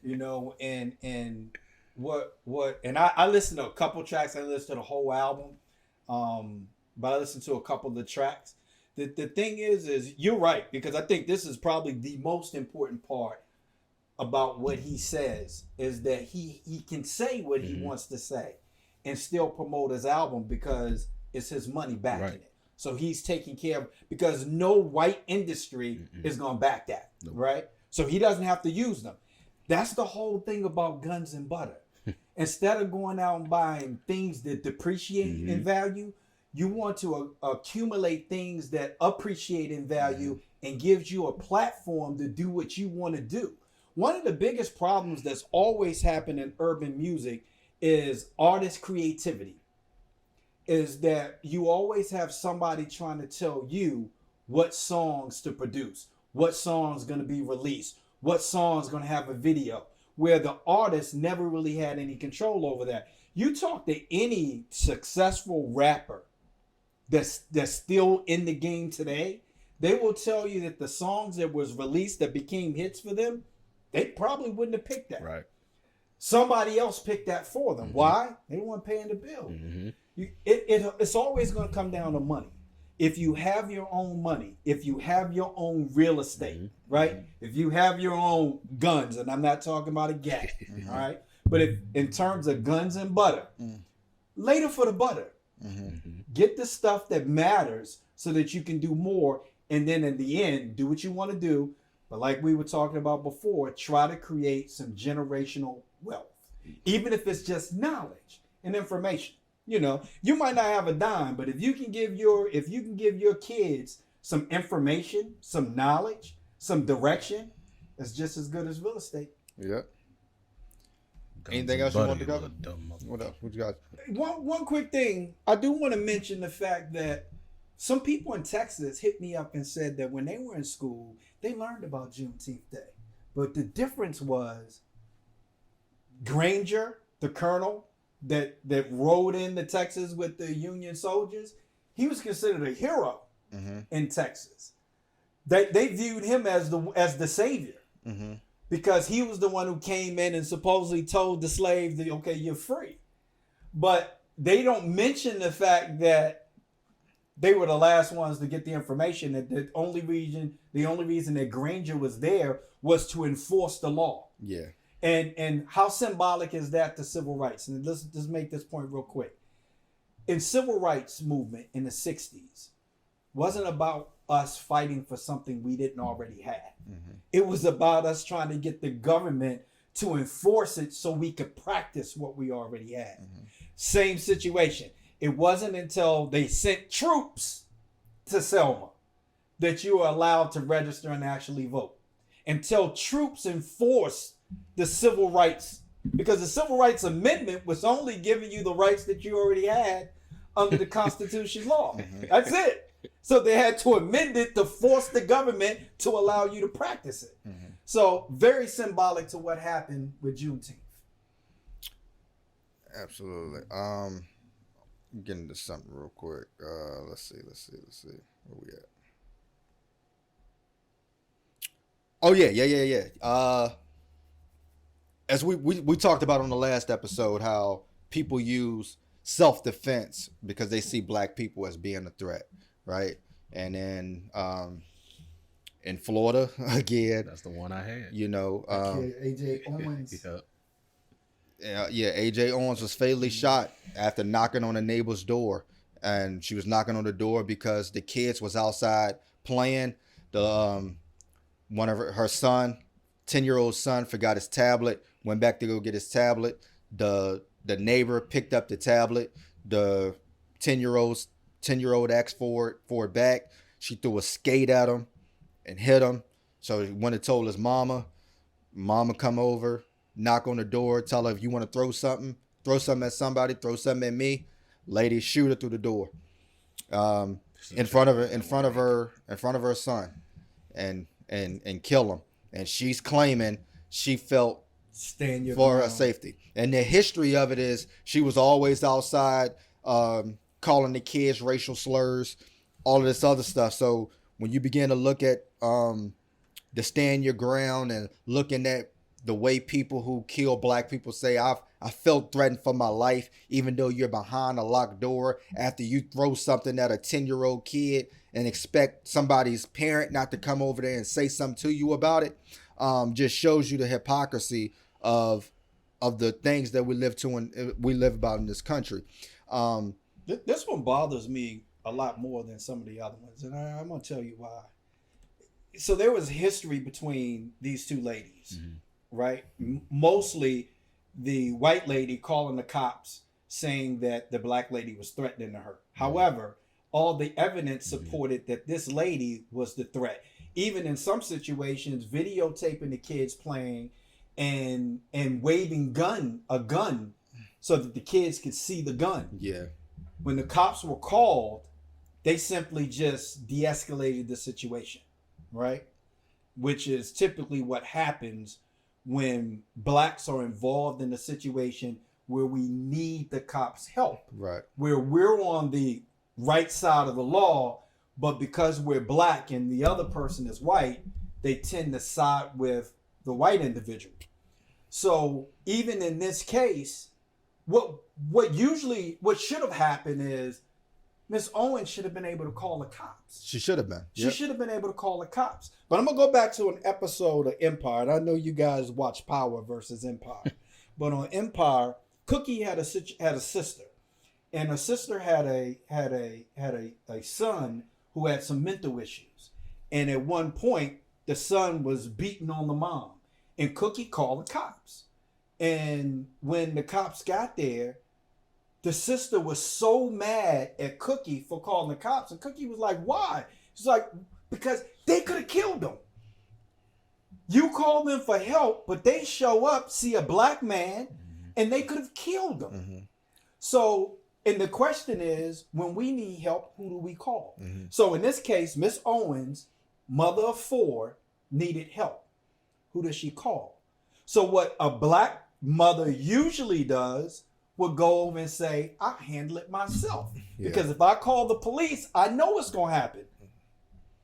C: You know, and what and I listened to a couple tracks. I listened to the whole album. But I listened to a couple of the tracks. The thing is you're right, because I think this is probably the most important part about what he says, is that he can say what he wants to say and still promote his album because it's his money backing it. So he's taking care of, because no white industry is going to back that, right? So he doesn't have to use them. That's the whole thing about guns and butter. Instead of going out and buying things that depreciate in value, you want to accumulate things that appreciate in value and gives you a platform to do what you want to do. One of the biggest problems that's always happened in urban music is artist creativity. Is that you always have somebody trying to tell you what songs to produce, what song's going to be released, what song's going to have a video, where the artist never really had any control over that. You talk to any successful rapper that's still in the game today, they will tell you that the songs that was released that became hits for them, they probably wouldn't have picked that.
B: Right.
C: Somebody else picked that for them. Why? They weren't paying the bill. It's always going to come down to money. If you have your own money, if you have your own real estate, right? If you have your own guns, and I'm not talking about a gat, all right? But if in terms of guns and butter, later for the butter. Get the stuff that matters so that you can do more, and then in the end, do what you want to do. But like we were talking about before, try to create some generational wealth, even if it's just knowledge and information. You know, you might not have a dime, but if you can give your kids some information, some knowledge, some direction, it's just as good as real estate.
A: Yep. Anything else you want to cover? What else? What you got?
C: One quick thing. I do want to mention the fact that some people in Texas hit me up and said that when they were in school, they learned about Juneteenth Day. But the difference was Granger, the colonel that rode into Texas with the Union soldiers, he was considered a hero in Texas. They viewed him as the savior. Because he was the one who came in and supposedly told the slaves that, okay, you're free. But they don't mention the fact that they were the last ones to get the information, that the only reason that Granger was there was to enforce the law.
A: Yeah.
C: And how symbolic is that to civil rights? And let's just make this point real quick. In civil rights movement in the 60s, wasn't about us fighting for something we didn't already have. It was about us trying to get the government to enforce it so we could practice what we already had. Same situation. It wasn't until they sent troops to Selma that you were allowed to register and actually vote. Until troops enforced the civil rights, because the Civil Rights Amendment was only giving you the rights that you already had under the Constitution law. That's it. So they had to amend it to force the government to allow you to practice it. So very symbolic to what happened with Juneteenth.
A: Absolutely. Getting into something real quick. Let's see. Where we at? Oh yeah. As we talked about on the last episode, how people use self-defense because they see black people as being a threat, right? And then in Florida, again,
B: that's the one I had.
A: You know,
C: AJ Owens.
A: AJ Owens was fatally shot after knocking on a neighbor's door, and she was knocking on the door because the kids was outside playing. The one of her son, 10-year-old son, forgot his tablet. Went back to go get his tablet. The neighbor picked up the tablet. The 10-year-old asked for it back. She threw a skate at him and hit him. So he went and told his mama. Mama come over, knock on the door, tell her, if you want to throw something at somebody, throw something at me. Lady shoot her through the door. In front of her son, and kill him. And she's claiming she felt for her safety. And the history of it is she was always outside calling the kids racial slurs, all of this other stuff. So when you begin to look at the stand your ground and looking at the way people who kill black people say, I felt threatened for my life, even though you're behind a locked door after you throw something at a 10-year-old kid and expect somebody's parent not to come over there and say something to you about it, just shows you the hypocrisy of the things that we live about in this country.
C: This one bothers me a lot more than some of the other ones, and I'm going to tell you why. So there was history between these two ladies, right? Mostly the white lady calling the cops saying that the black lady was threatening to her. However, all the evidence supported that this lady was the threat. Even in some situations, videotaping the kids playing and waving a gun so that the kids could see the gun.
A: Yeah.
C: When the cops were called, they simply just de-escalated the situation, right? Which is typically what happens when blacks are involved in a situation where we need the cops' help.
A: Right.
C: Where we're on the right side of the law, but because we're black and the other person is white, they tend to side with the white individual. So even in this case, what should have happened is Miss Owens should have been able to call the cops.
A: She should have been.
C: She should have been able to call the cops. But I'm going to go back to an episode of Empire. And I know you guys watch Power versus Empire. But on Empire, Cookie had a sister. And her sister had a son who had some mental issues. And at one point, the son was beating on the mom. And Cookie called the cops. And when the cops got there, the sister was so mad at Cookie for calling the cops. And Cookie was like, why? She's like, because they could have killed them. You call them for help, but they show up, see a black man, and they could have killed them. So, and the question is, when we need help, who do we call? So in this case, Miss Owens, mother of 4, needed help. Who does she call? So what a black mother usually does would go over and say, I'll handle it myself. Yeah. Because if I call the police, I know what's going to happen.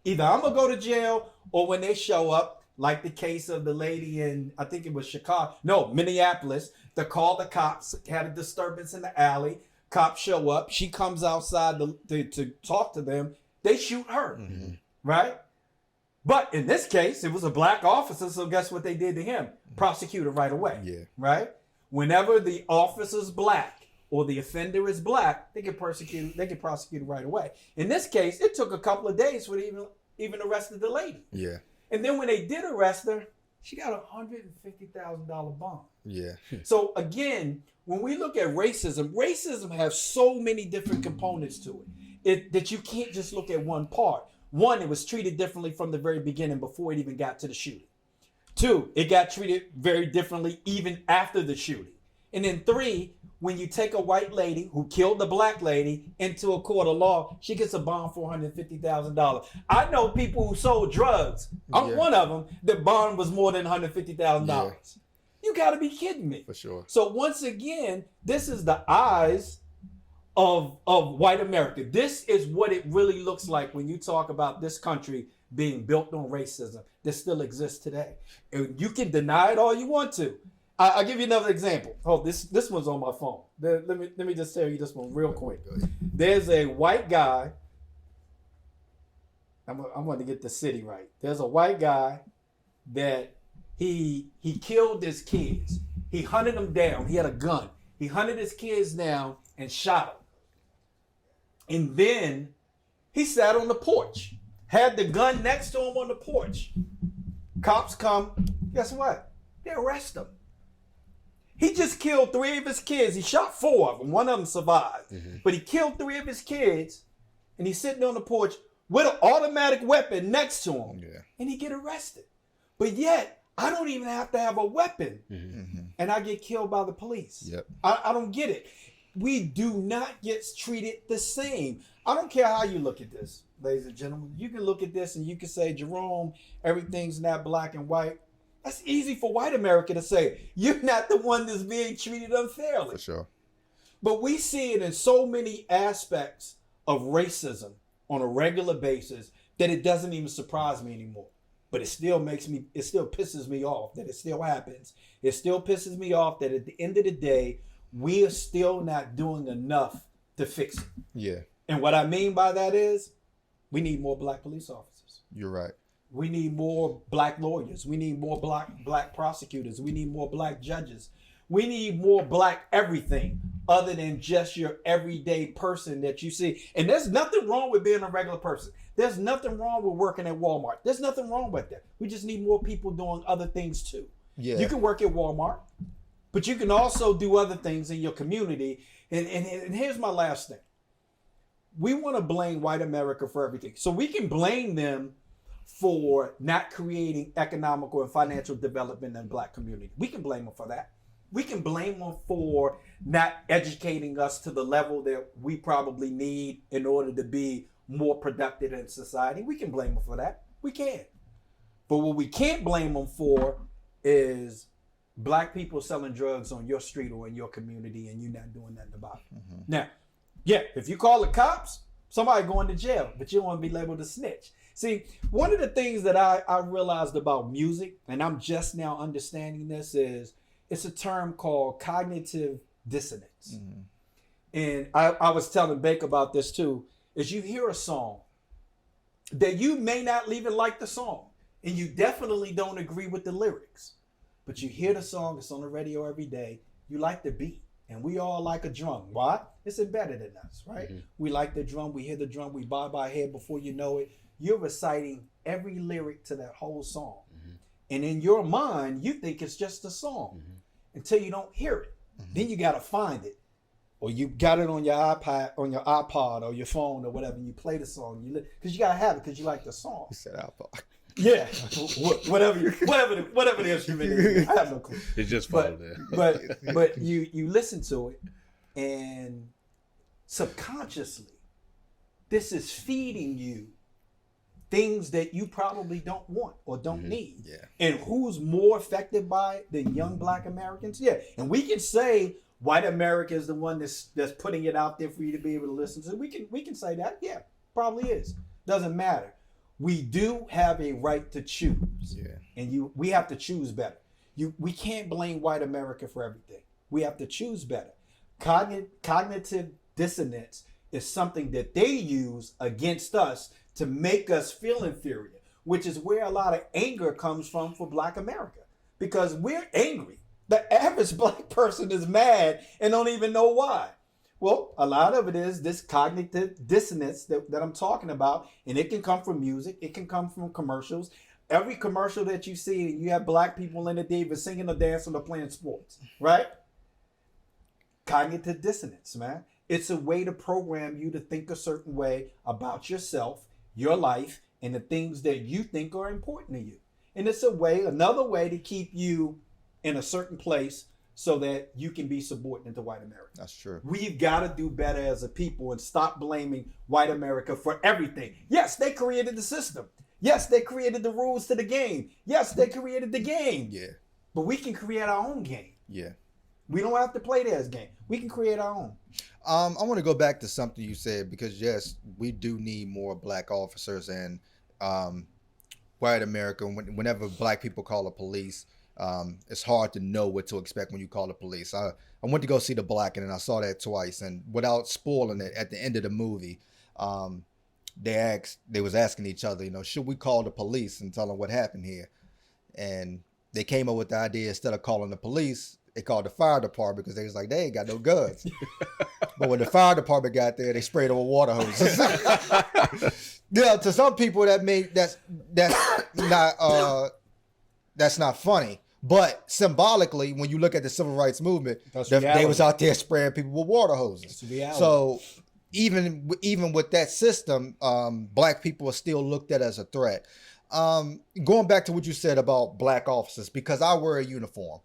C: Either I'm going to go to jail, or when they show up, like the case of the lady in, I think it was Minneapolis, they called the cops, had a disturbance in the alley. Cops show up. She comes outside to talk to them. They shoot her, right? But in this case, it was a black officer, so guess what they did to him? Prosecuted right away, right? Whenever the officer's black or the offender is black, they get persecuted. They get prosecuted right away. In this case, it took a couple of days for they even arrested the lady.
A: Yeah.
C: And then when they did arrest her, she got $150,000 bond.
A: Yeah.
C: So again, when we look at racism has so many different components to it that you can't just look at one part. One, it was treated differently from the very beginning before it even got to the shooting. Two, it got treated very differently even after the shooting. And then three, when you take a white lady who killed the black lady into a court of law, she gets a bond for $150,000. I know people who sold drugs. I'm one of them. The bond was more than $150,000.
A: Yeah.
C: You got to be kidding me.
A: For sure.
C: So once again, this is the eyes of white America. This is what it really looks like when you talk about this country being built on racism that still exists today. And you can deny it all you want to. I'll give you another example. Oh, this one's on my phone. Let me just tell you this one real quick. There's a white guy. I'm going to get the city right. There's a white guy that he killed his kids. He hunted them down. He had a gun. He hunted his kids down and shot them. And then he sat on the porch, had the gun next to him on the porch. Cops come. Guess what? They arrest him. He just killed 3 of his kids. He shot 4 of them. One of them survived. But he killed 3 of his kids, and he's sitting on the porch with an automatic weapon next to him. Yeah. And he get arrested. But yet, I don't even have to have a weapon, and I get killed by the police.
A: Yep.
C: I don't get it. We do not get treated the same. I don't care how you look at this, ladies and gentlemen. You can look at this and you can say, Jerome, everything's not black and white. That's easy for white America to say. You're not the one that's being treated unfairly.
A: For sure. But
C: we see it in so many aspects of racism on a regular basis that it doesn't even surprise me anymore. But it still pisses me off that it still happens. It still pisses me off that at the end of the day, we are still not doing enough to fix it.
A: Yeah.
C: And what I mean by that is we need more black police officers.
A: You're right.
C: We need more black lawyers. We need more black prosecutors. We need more black judges. We need more black everything other than just your everyday person that you see. And there's nothing wrong with being a regular person. There's nothing wrong with working at Walmart. There's nothing wrong with that. We just need more people doing other things too.
A: Yeah.
C: You can work at Walmart, but you can also do other things in your community. And here's my last thing. We want to blame white America for everything. So we can blame them for not creating economical and financial development in the black community. We can blame them for that. We can blame them for not educating us to the level that we probably need in order to be more productive in society. We can blame them for that. We can. But what we can't blame them for is black people selling drugs on your street or in your community and you not doing nothing about it. Now, yeah, if you call the cops, somebody going to jail, but you don't want to be labeled a snitch. See, one of the things that I realized about music, and I'm just now understanding this, is it's a term called cognitive dissonance. And I was telling Baker about this too, is you hear a song that you may not even like the song, and you definitely don't agree with the lyrics, but you hear the song, it's on the radio every day, you like the beat. And we all like a drum. Why? It's embedded in us, right? We like the drum, we hear the drum, we bob our head before you know it. You're reciting every lyric to that whole song. And in your mind, you think it's just a song until you don't hear it. Then you got to find it. Or you got it on your iPad, on your iPod or your phone or whatever. And you play the song. Because you got to have it because you like the song.
A: You said iPod.
C: Yeah. whatever the instrument is. I have no clue.
B: It's just fun there.
C: But you listen to it and subconsciously, this is feeding you things that you probably don't want or don't need.
A: Yeah.
C: And who's more affected by it than young black Americans? Yeah. And we can say white America is the one that's putting it out there for you to be able to listen to. We can say that. Yeah, probably is. Doesn't matter. We do have a right to choose.
A: Yeah.
C: And we have to choose better. We can't blame white America for everything. We have to choose better. Cognitive dissonance is something that they use against us to make us feel inferior, which is where a lot of anger comes from for black America, because we're angry. The average black person is mad and don't even know why. Well, a lot of it is this cognitive dissonance that I'm talking about, and it can come from music, it can come from commercials. Every commercial that you see, you have black people in it, they either singing or dancing or playing sports, right? Cognitive dissonance, man. It's a way to program you to think a certain way about yourself, your life, and the things that you think are important to you. And it's another way to keep you in a certain place so that you can be subordinate to white America.
A: That's true.
C: We've got to do better as a people and stop blaming white America for everything. Yes, they created the system. Yes, they created the rules to the game. Yes, they created the game.
A: Yeah.
C: But we can create our own game.
A: Yeah.
C: We don't have to play theirs game. We can create our own.
A: I want to go back to something you said, because yes, we do need more black officers, and white America, whenever black people call the police, it's hard to know what to expect when you call the police. I went to go see The Blackened, and I saw that twice, and without spoiling it, at the end of the movie, they was asking each other, should we call the police and tell them what happened here? And they came up with the idea, instead of calling the police, they called the fire department, because they was like, they ain't got no guns. But when the fire department got there, they sprayed over water hoses. Yeah, to some people that's not funny. But symbolically, when you look at the civil rights movement, they was out there spraying people with water hoses. So even with that system, black people are still looked at as a threat. Going back to what you said about black officers, because I wear a uniform,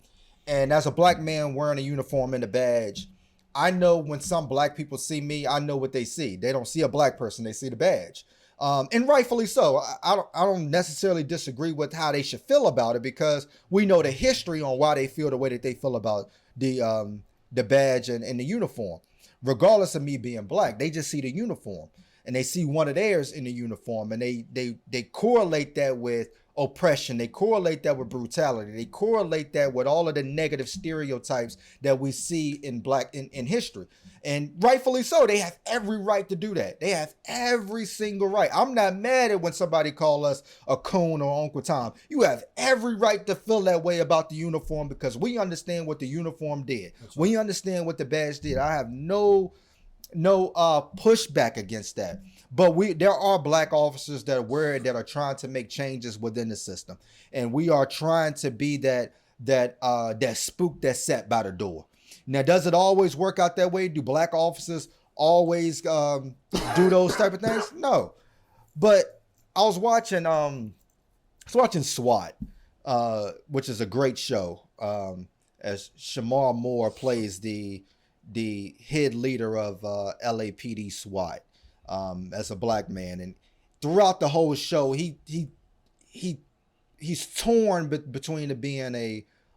A: and as a black man wearing a uniform and a badge, I know when some black people see me, I know what they see. They don't see a black person, they see the badge. And rightfully so. I don't necessarily disagree with how they should feel about it, because we know the history on why they feel the way that they feel about the badge and the uniform. Regardless of me being black, they just see the uniform, and they see one of theirs in the uniform, and they correlate that with oppression. They correlate that with brutality. They correlate that with all of the negative stereotypes that we see in history. And rightfully so. They have every right to do that. They have every single right. I'm not mad at when somebody call us a coon or Uncle Tom. You have every right to feel that way about the uniform, because we understand what the uniform did. Right. We understand what the badge did. I have no pushback against that. But there are black officers that wear it, that are trying to make changes within the system, and we are trying to be that spook that's set by the door. Now, does it always work out that way? Do black officers always do those type of things? No. But I was watching SWAT, which is a great show, as Shamar Moore plays the head leader of LAPD SWAT, as a black man, and throughout the whole show, he's torn between being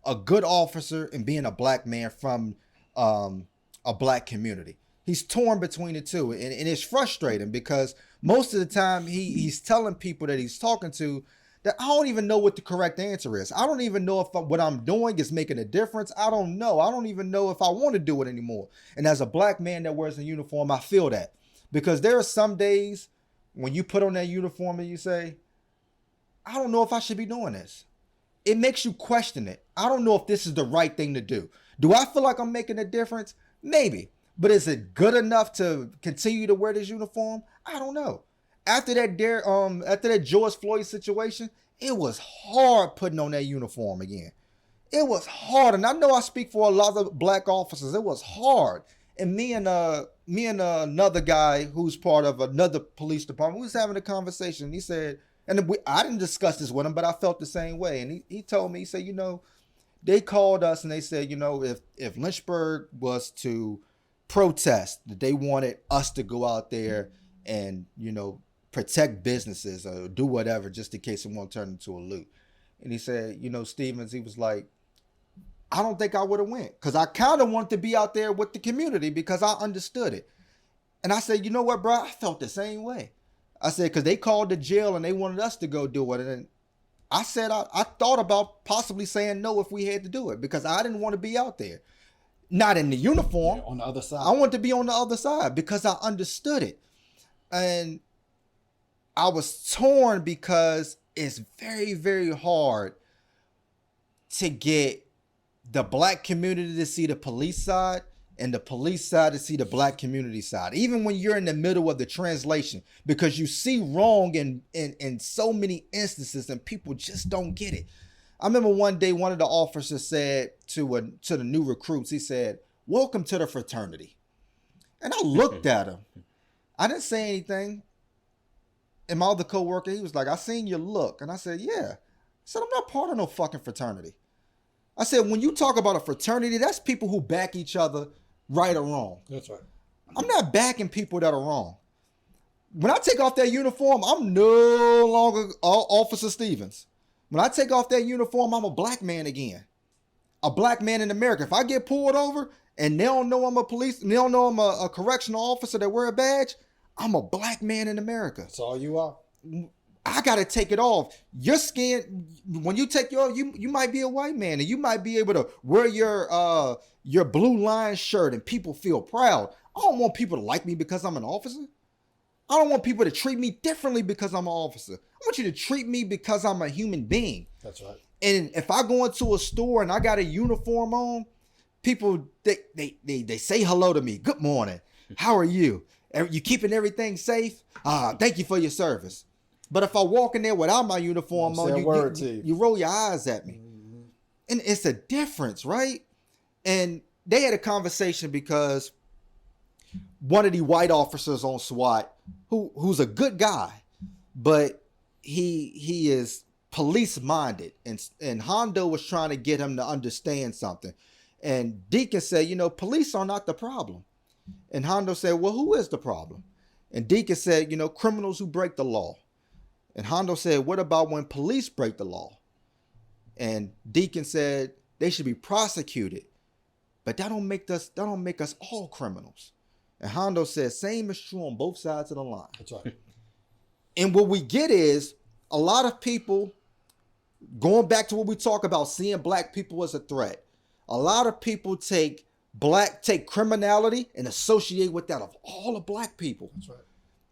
A: a good officer and being a black man from a black community. He's torn between the two, and it's frustrating, because most of the time he's telling people that he's talking to that I don't even know what the correct answer is. I don't even know if what I'm doing is making a difference. I don't know. I don't even know if I want to do it anymore. And as a black man that wears a uniform, I feel that. Because there are some days when you put on that uniform and you say, I don't know if I should be doing this. It makes you question it. I don't know if this is the right thing to do. Do I feel like I'm making a difference? Maybe. But is it good enough to continue to wear this uniform? I don't know. After that George Floyd situation, it was hard putting on that uniform again. It was hard. And I know I speak for a lot of black officers. It was hard. And me and another guy who's part of another police department, we was having a conversation. He said, and I didn't discuss this with him, but I felt the same way. And he told me, he said, they called us and they said, if Lynchburg was to protest, that they wanted us to go out there and, protect businesses or do whatever, just in case it won't turn into a loot. And he said, Stevens, he was like, I don't think I would have went, because I kind of wanted to be out there with the community because I understood it. And I said, you know what, bro? I felt the same way. I said, because they called the jail and they wanted us to go do it. And I said, I thought about possibly saying no if we had to do it, because I didn't want to be out there. Not in the uniform.
C: On the other side.
A: I wanted to be on the other side because I understood it. And I was torn, because it's very, very hard to get the black community to see the police side and the police side to see the black community side, even when you're in the middle of the translation, because you see wrong in so many instances and people just don't get it. I remember one day one of the officers said to the new recruits, he said, "Welcome to the fraternity." And I looked at him. I didn't say anything. And my other coworker, he was like, "I seen your look." And I said, "Yeah." I said, "I'm not part of no fucking fraternity." I said, when you talk about a fraternity, that's people who back each other right or wrong.
C: That's right.
A: I'm not backing people that are wrong. When I take off that uniform, I'm no longer Officer Stevens. When I take off that uniform, I'm a black man again. A black man in America. If I get pulled over and they don't know I'm a police, and they don't know I'm a correctional officer that wear a badge, I'm a black man in America.
C: That's all you are.
A: I gotta take it off. Your skin, when you take you might be a white man and you might be able to wear your blue line shirt and people feel proud. I don't want people to like me because I'm an officer. I don't want people to treat me differently because I'm an officer. I want you to treat me because I'm a human being.
C: That's right.
A: And if I go into a store and I got a uniform on, people they say hello to me. "Good morning. How are you? You keeping everything safe? Thank you for your service." But if I walk in there without my uniform on, you roll your eyes at me. Mm-hmm. And it's a difference, right? And they had a conversation because one of the white officers on SWAT, who's a good guy, but he is police minded. And Hondo was trying to get him to understand something. And Deacon said, police are not the problem. And Hondo said, "Well, who is the problem?" And Deacon said, criminals who break the law. And Hondo said, "What about when police break the law?" And Deacon said, "They should be prosecuted, but that don't make us all criminals." And Hondo said, "Same is true on both sides of the line."
C: That's right.
A: And what we get is a lot of people, going back to what we talk about, seeing black people as a threat. A lot of people take criminality and associate with that of all the black people.
C: That's right.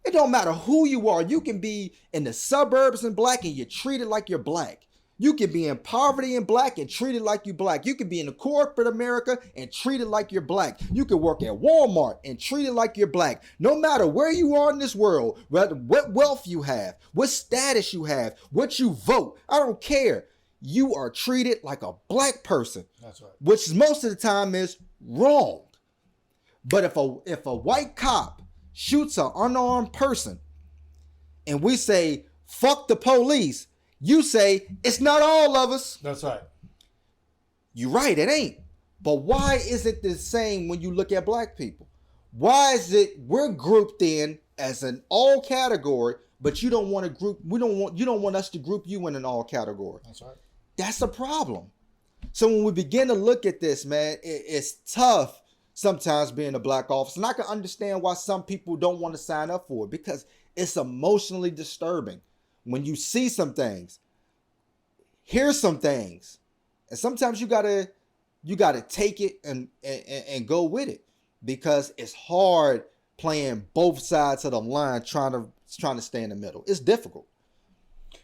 A: It don't matter who you are. You can be in the suburbs and black and you're treated like you're black. You can be in poverty and black and treated like you black. You can be in the corporate America and treated like you're black. You can work at Walmart and treated like you're black. No matter where you are in this world, what wealth you have, what status you have, what you vote, I don't care. You are treated like a black person. That's right. Which most of the time is wrong. But if a white cop shoots an unarmed person and we say, "Fuck the police," you say, "It's not all of us."
C: That's right.
A: You're right, it ain't. But why is it the same when you look at black people? Why is it we're grouped in as an all category, but you don't want us to group you in an all category?
C: That's right.
A: That's a problem. So when we begin to look at this, man, it's tough sometimes being a black officer. And I can understand why some people don't want to sign up for it, because it's emotionally disturbing when you see some things, hear some things, and sometimes you gotta take it and go with it, because it's hard playing both sides of the line, trying to stay in the middle. It's difficult.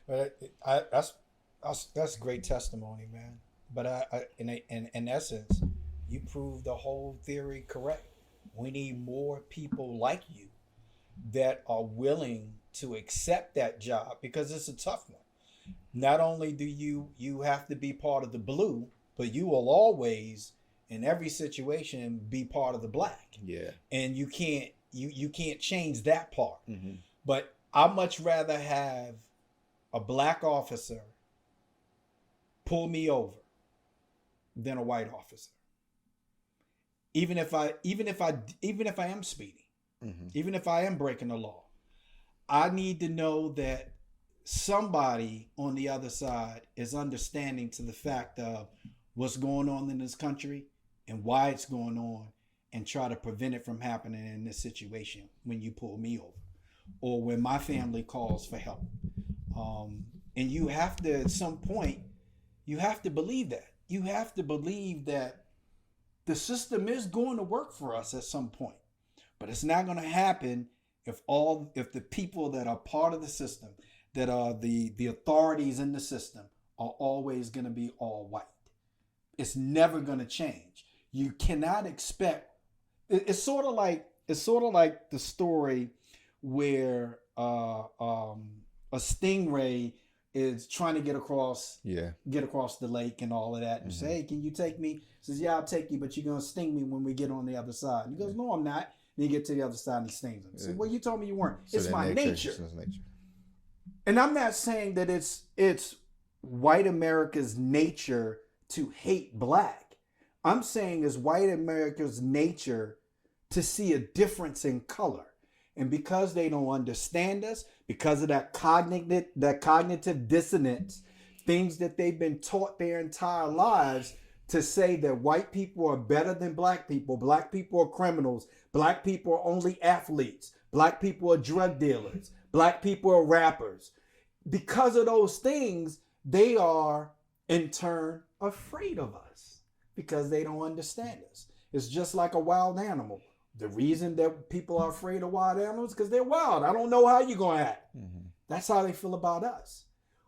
C: That's great testimony, man. But in essence, you proved the whole theory correct. We need more people like you that are willing to accept that job, because it's a tough one. Not only do you have to be part of the blue, but you will always, in every situation, be part of the black.
A: Yeah.
C: And you can't change that part.
A: Mm-hmm.
C: But I'd much rather have a black officer pull me over than a white officer. Even if I am speeding, mm-hmm. even if I am breaking the law, I need to know that somebody on the other side is understanding to the fact of what's going on in this country and why it's going on, and try to prevent it from happening in this situation when you pull me over or when my family calls for help. And you have to, at some point, you have to believe that. You have to believe that the system is going to work for us at some point, but it's not going to happen if the people that are part of the system, that are the authorities in the system, are always going to be all white. It's never going to change. You cannot expect it's sort of like the story where a stingray is trying to get across the lake and all of that, and say, hey, can you take me? Says, yeah, I'll take you, but you're gonna sting me when we get on the other side. And he goes, no, I'm not. And he get to the other side and he stings him. So, well, you told me you weren't. So it's my nature. And I'm not saying that it's white America's nature to hate black. I'm saying it's white America's nature to see a difference in color. And because they don't understand us, because of that cognitive dissonance, things that they've been taught their entire lives, to say that white people are better than black people are criminals, black people are only athletes, black people are drug dealers, black people are rappers. Because of those things, they are in turn afraid of us because they don't understand us. It's just like a wild animal. The reason that people are afraid of wild animals is because they're wild. I don't know how you're going to act. That's how they feel about us.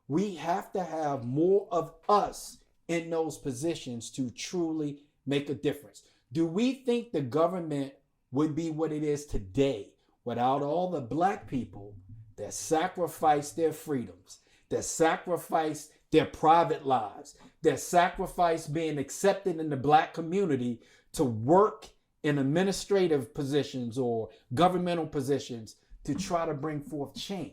C: We have to have more of us in those positions to truly make a difference. Do we think the government would be what it is today without all the black people that sacrificed their freedoms, that sacrificed their private lives, that sacrificed being accepted in the black community to work in administrative positions or governmental positions to try to bring forth change?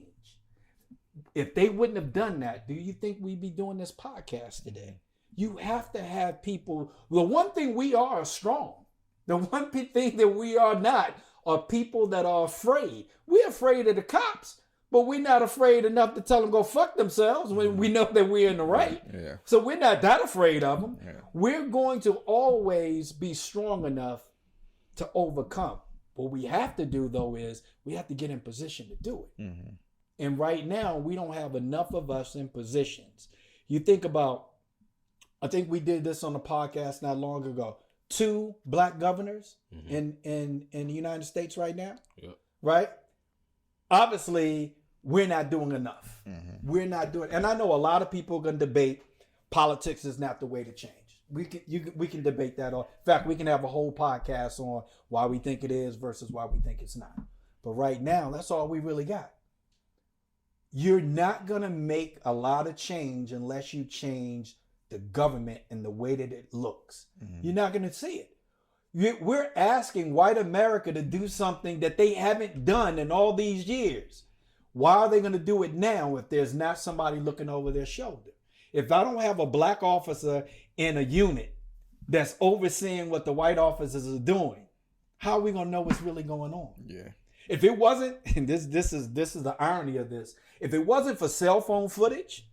C: If they wouldn't have done that, do you think we'd be doing this podcast today? You have to have people. The one thing we are strong. The one thing that we are not are people that are afraid. We're afraid of the cops, but we're not afraid enough to tell them go fuck themselves when we know that we're in the right.
A: Yeah.
C: So we're not that afraid of them.
A: Yeah.
C: We're going to always be strong enough to overcome. What we have to do, though, is we have to get in position to do it. And right now, we don't have enough of us in positions. You think about, I think we did this on the podcast not long ago. 2 black governors in the United States right now, right? Obviously, we're not doing enough. We're not doing, and I know a lot of people are going to debate politics is not the way to change. We can debate that. In fact, we can have a whole podcast on why we think it is versus why we think it's not. But right now, that's all we really got. You're not going to make a lot of change unless you change the government and the way that it looks. You're not going to see it. We're asking white America to do something that they haven't done in all these years. Why are they going to do it now if there's not somebody looking over their shoulder? If I don't have a black officer in a unit that's overseeing what the white officers are doing, how are we going to know what's really going on?
A: Yeah.
C: If it wasn't, and this is the irony of this, if it wasn't for cell phone footage,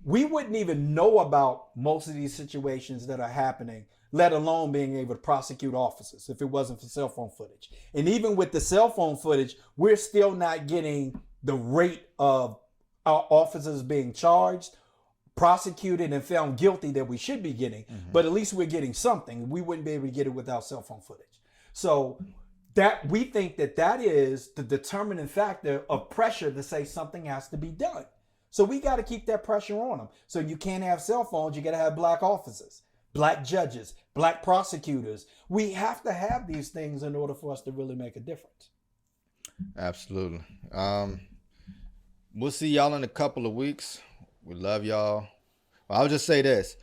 C: we wouldn't even know about most of these situations that are happening, let alone being able to prosecute officers if it wasn't for cell phone footage. And even with the cell phone footage, we're still not getting the rate of our officers being charged, prosecuted, and found guilty that we should be getting. But at least we're getting something. We wouldn't be able to get it without cell phone footage. So that we think that is the determining factor of pressure to say something has to be done. So we got to keep that pressure on them. So you can't have cell phones. You got to have black officers, black judges, black prosecutors. We have to have these things in order for us to really make a difference.
A: Absolutely. We'll see y'all in a couple of weeks. We love y'all. Well, I'll just say this.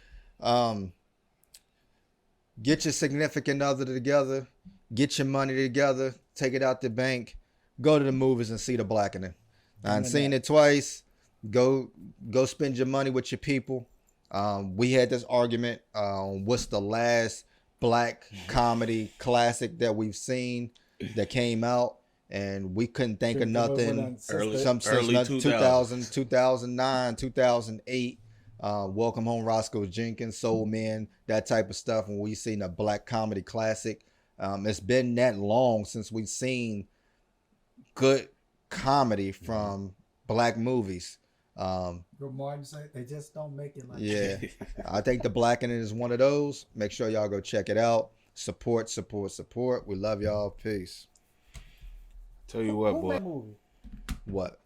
A: Get your significant other together. Get your money together. Take it out the bank. Go to the movies and see The Blackening. I've seen it twice. Go spend your money with your people. We had this argument on what's the last black comedy classic that we've seen that came out, and we couldn't think of nothing.
B: Early
A: 2000, 2009, 2008. Welcome Home, Roscoe Jenkins, Soul Man, that type of stuff. When we seen a black comedy classic, it's been that long since we've seen good comedy from black movies.
C: Martin said they just don't make it like
A: that. I think The Blackening is one of those. Make sure y'all go check it out. Support. We love y'all. Peace.
B: Tell you what, boy.
C: Movie?
A: What?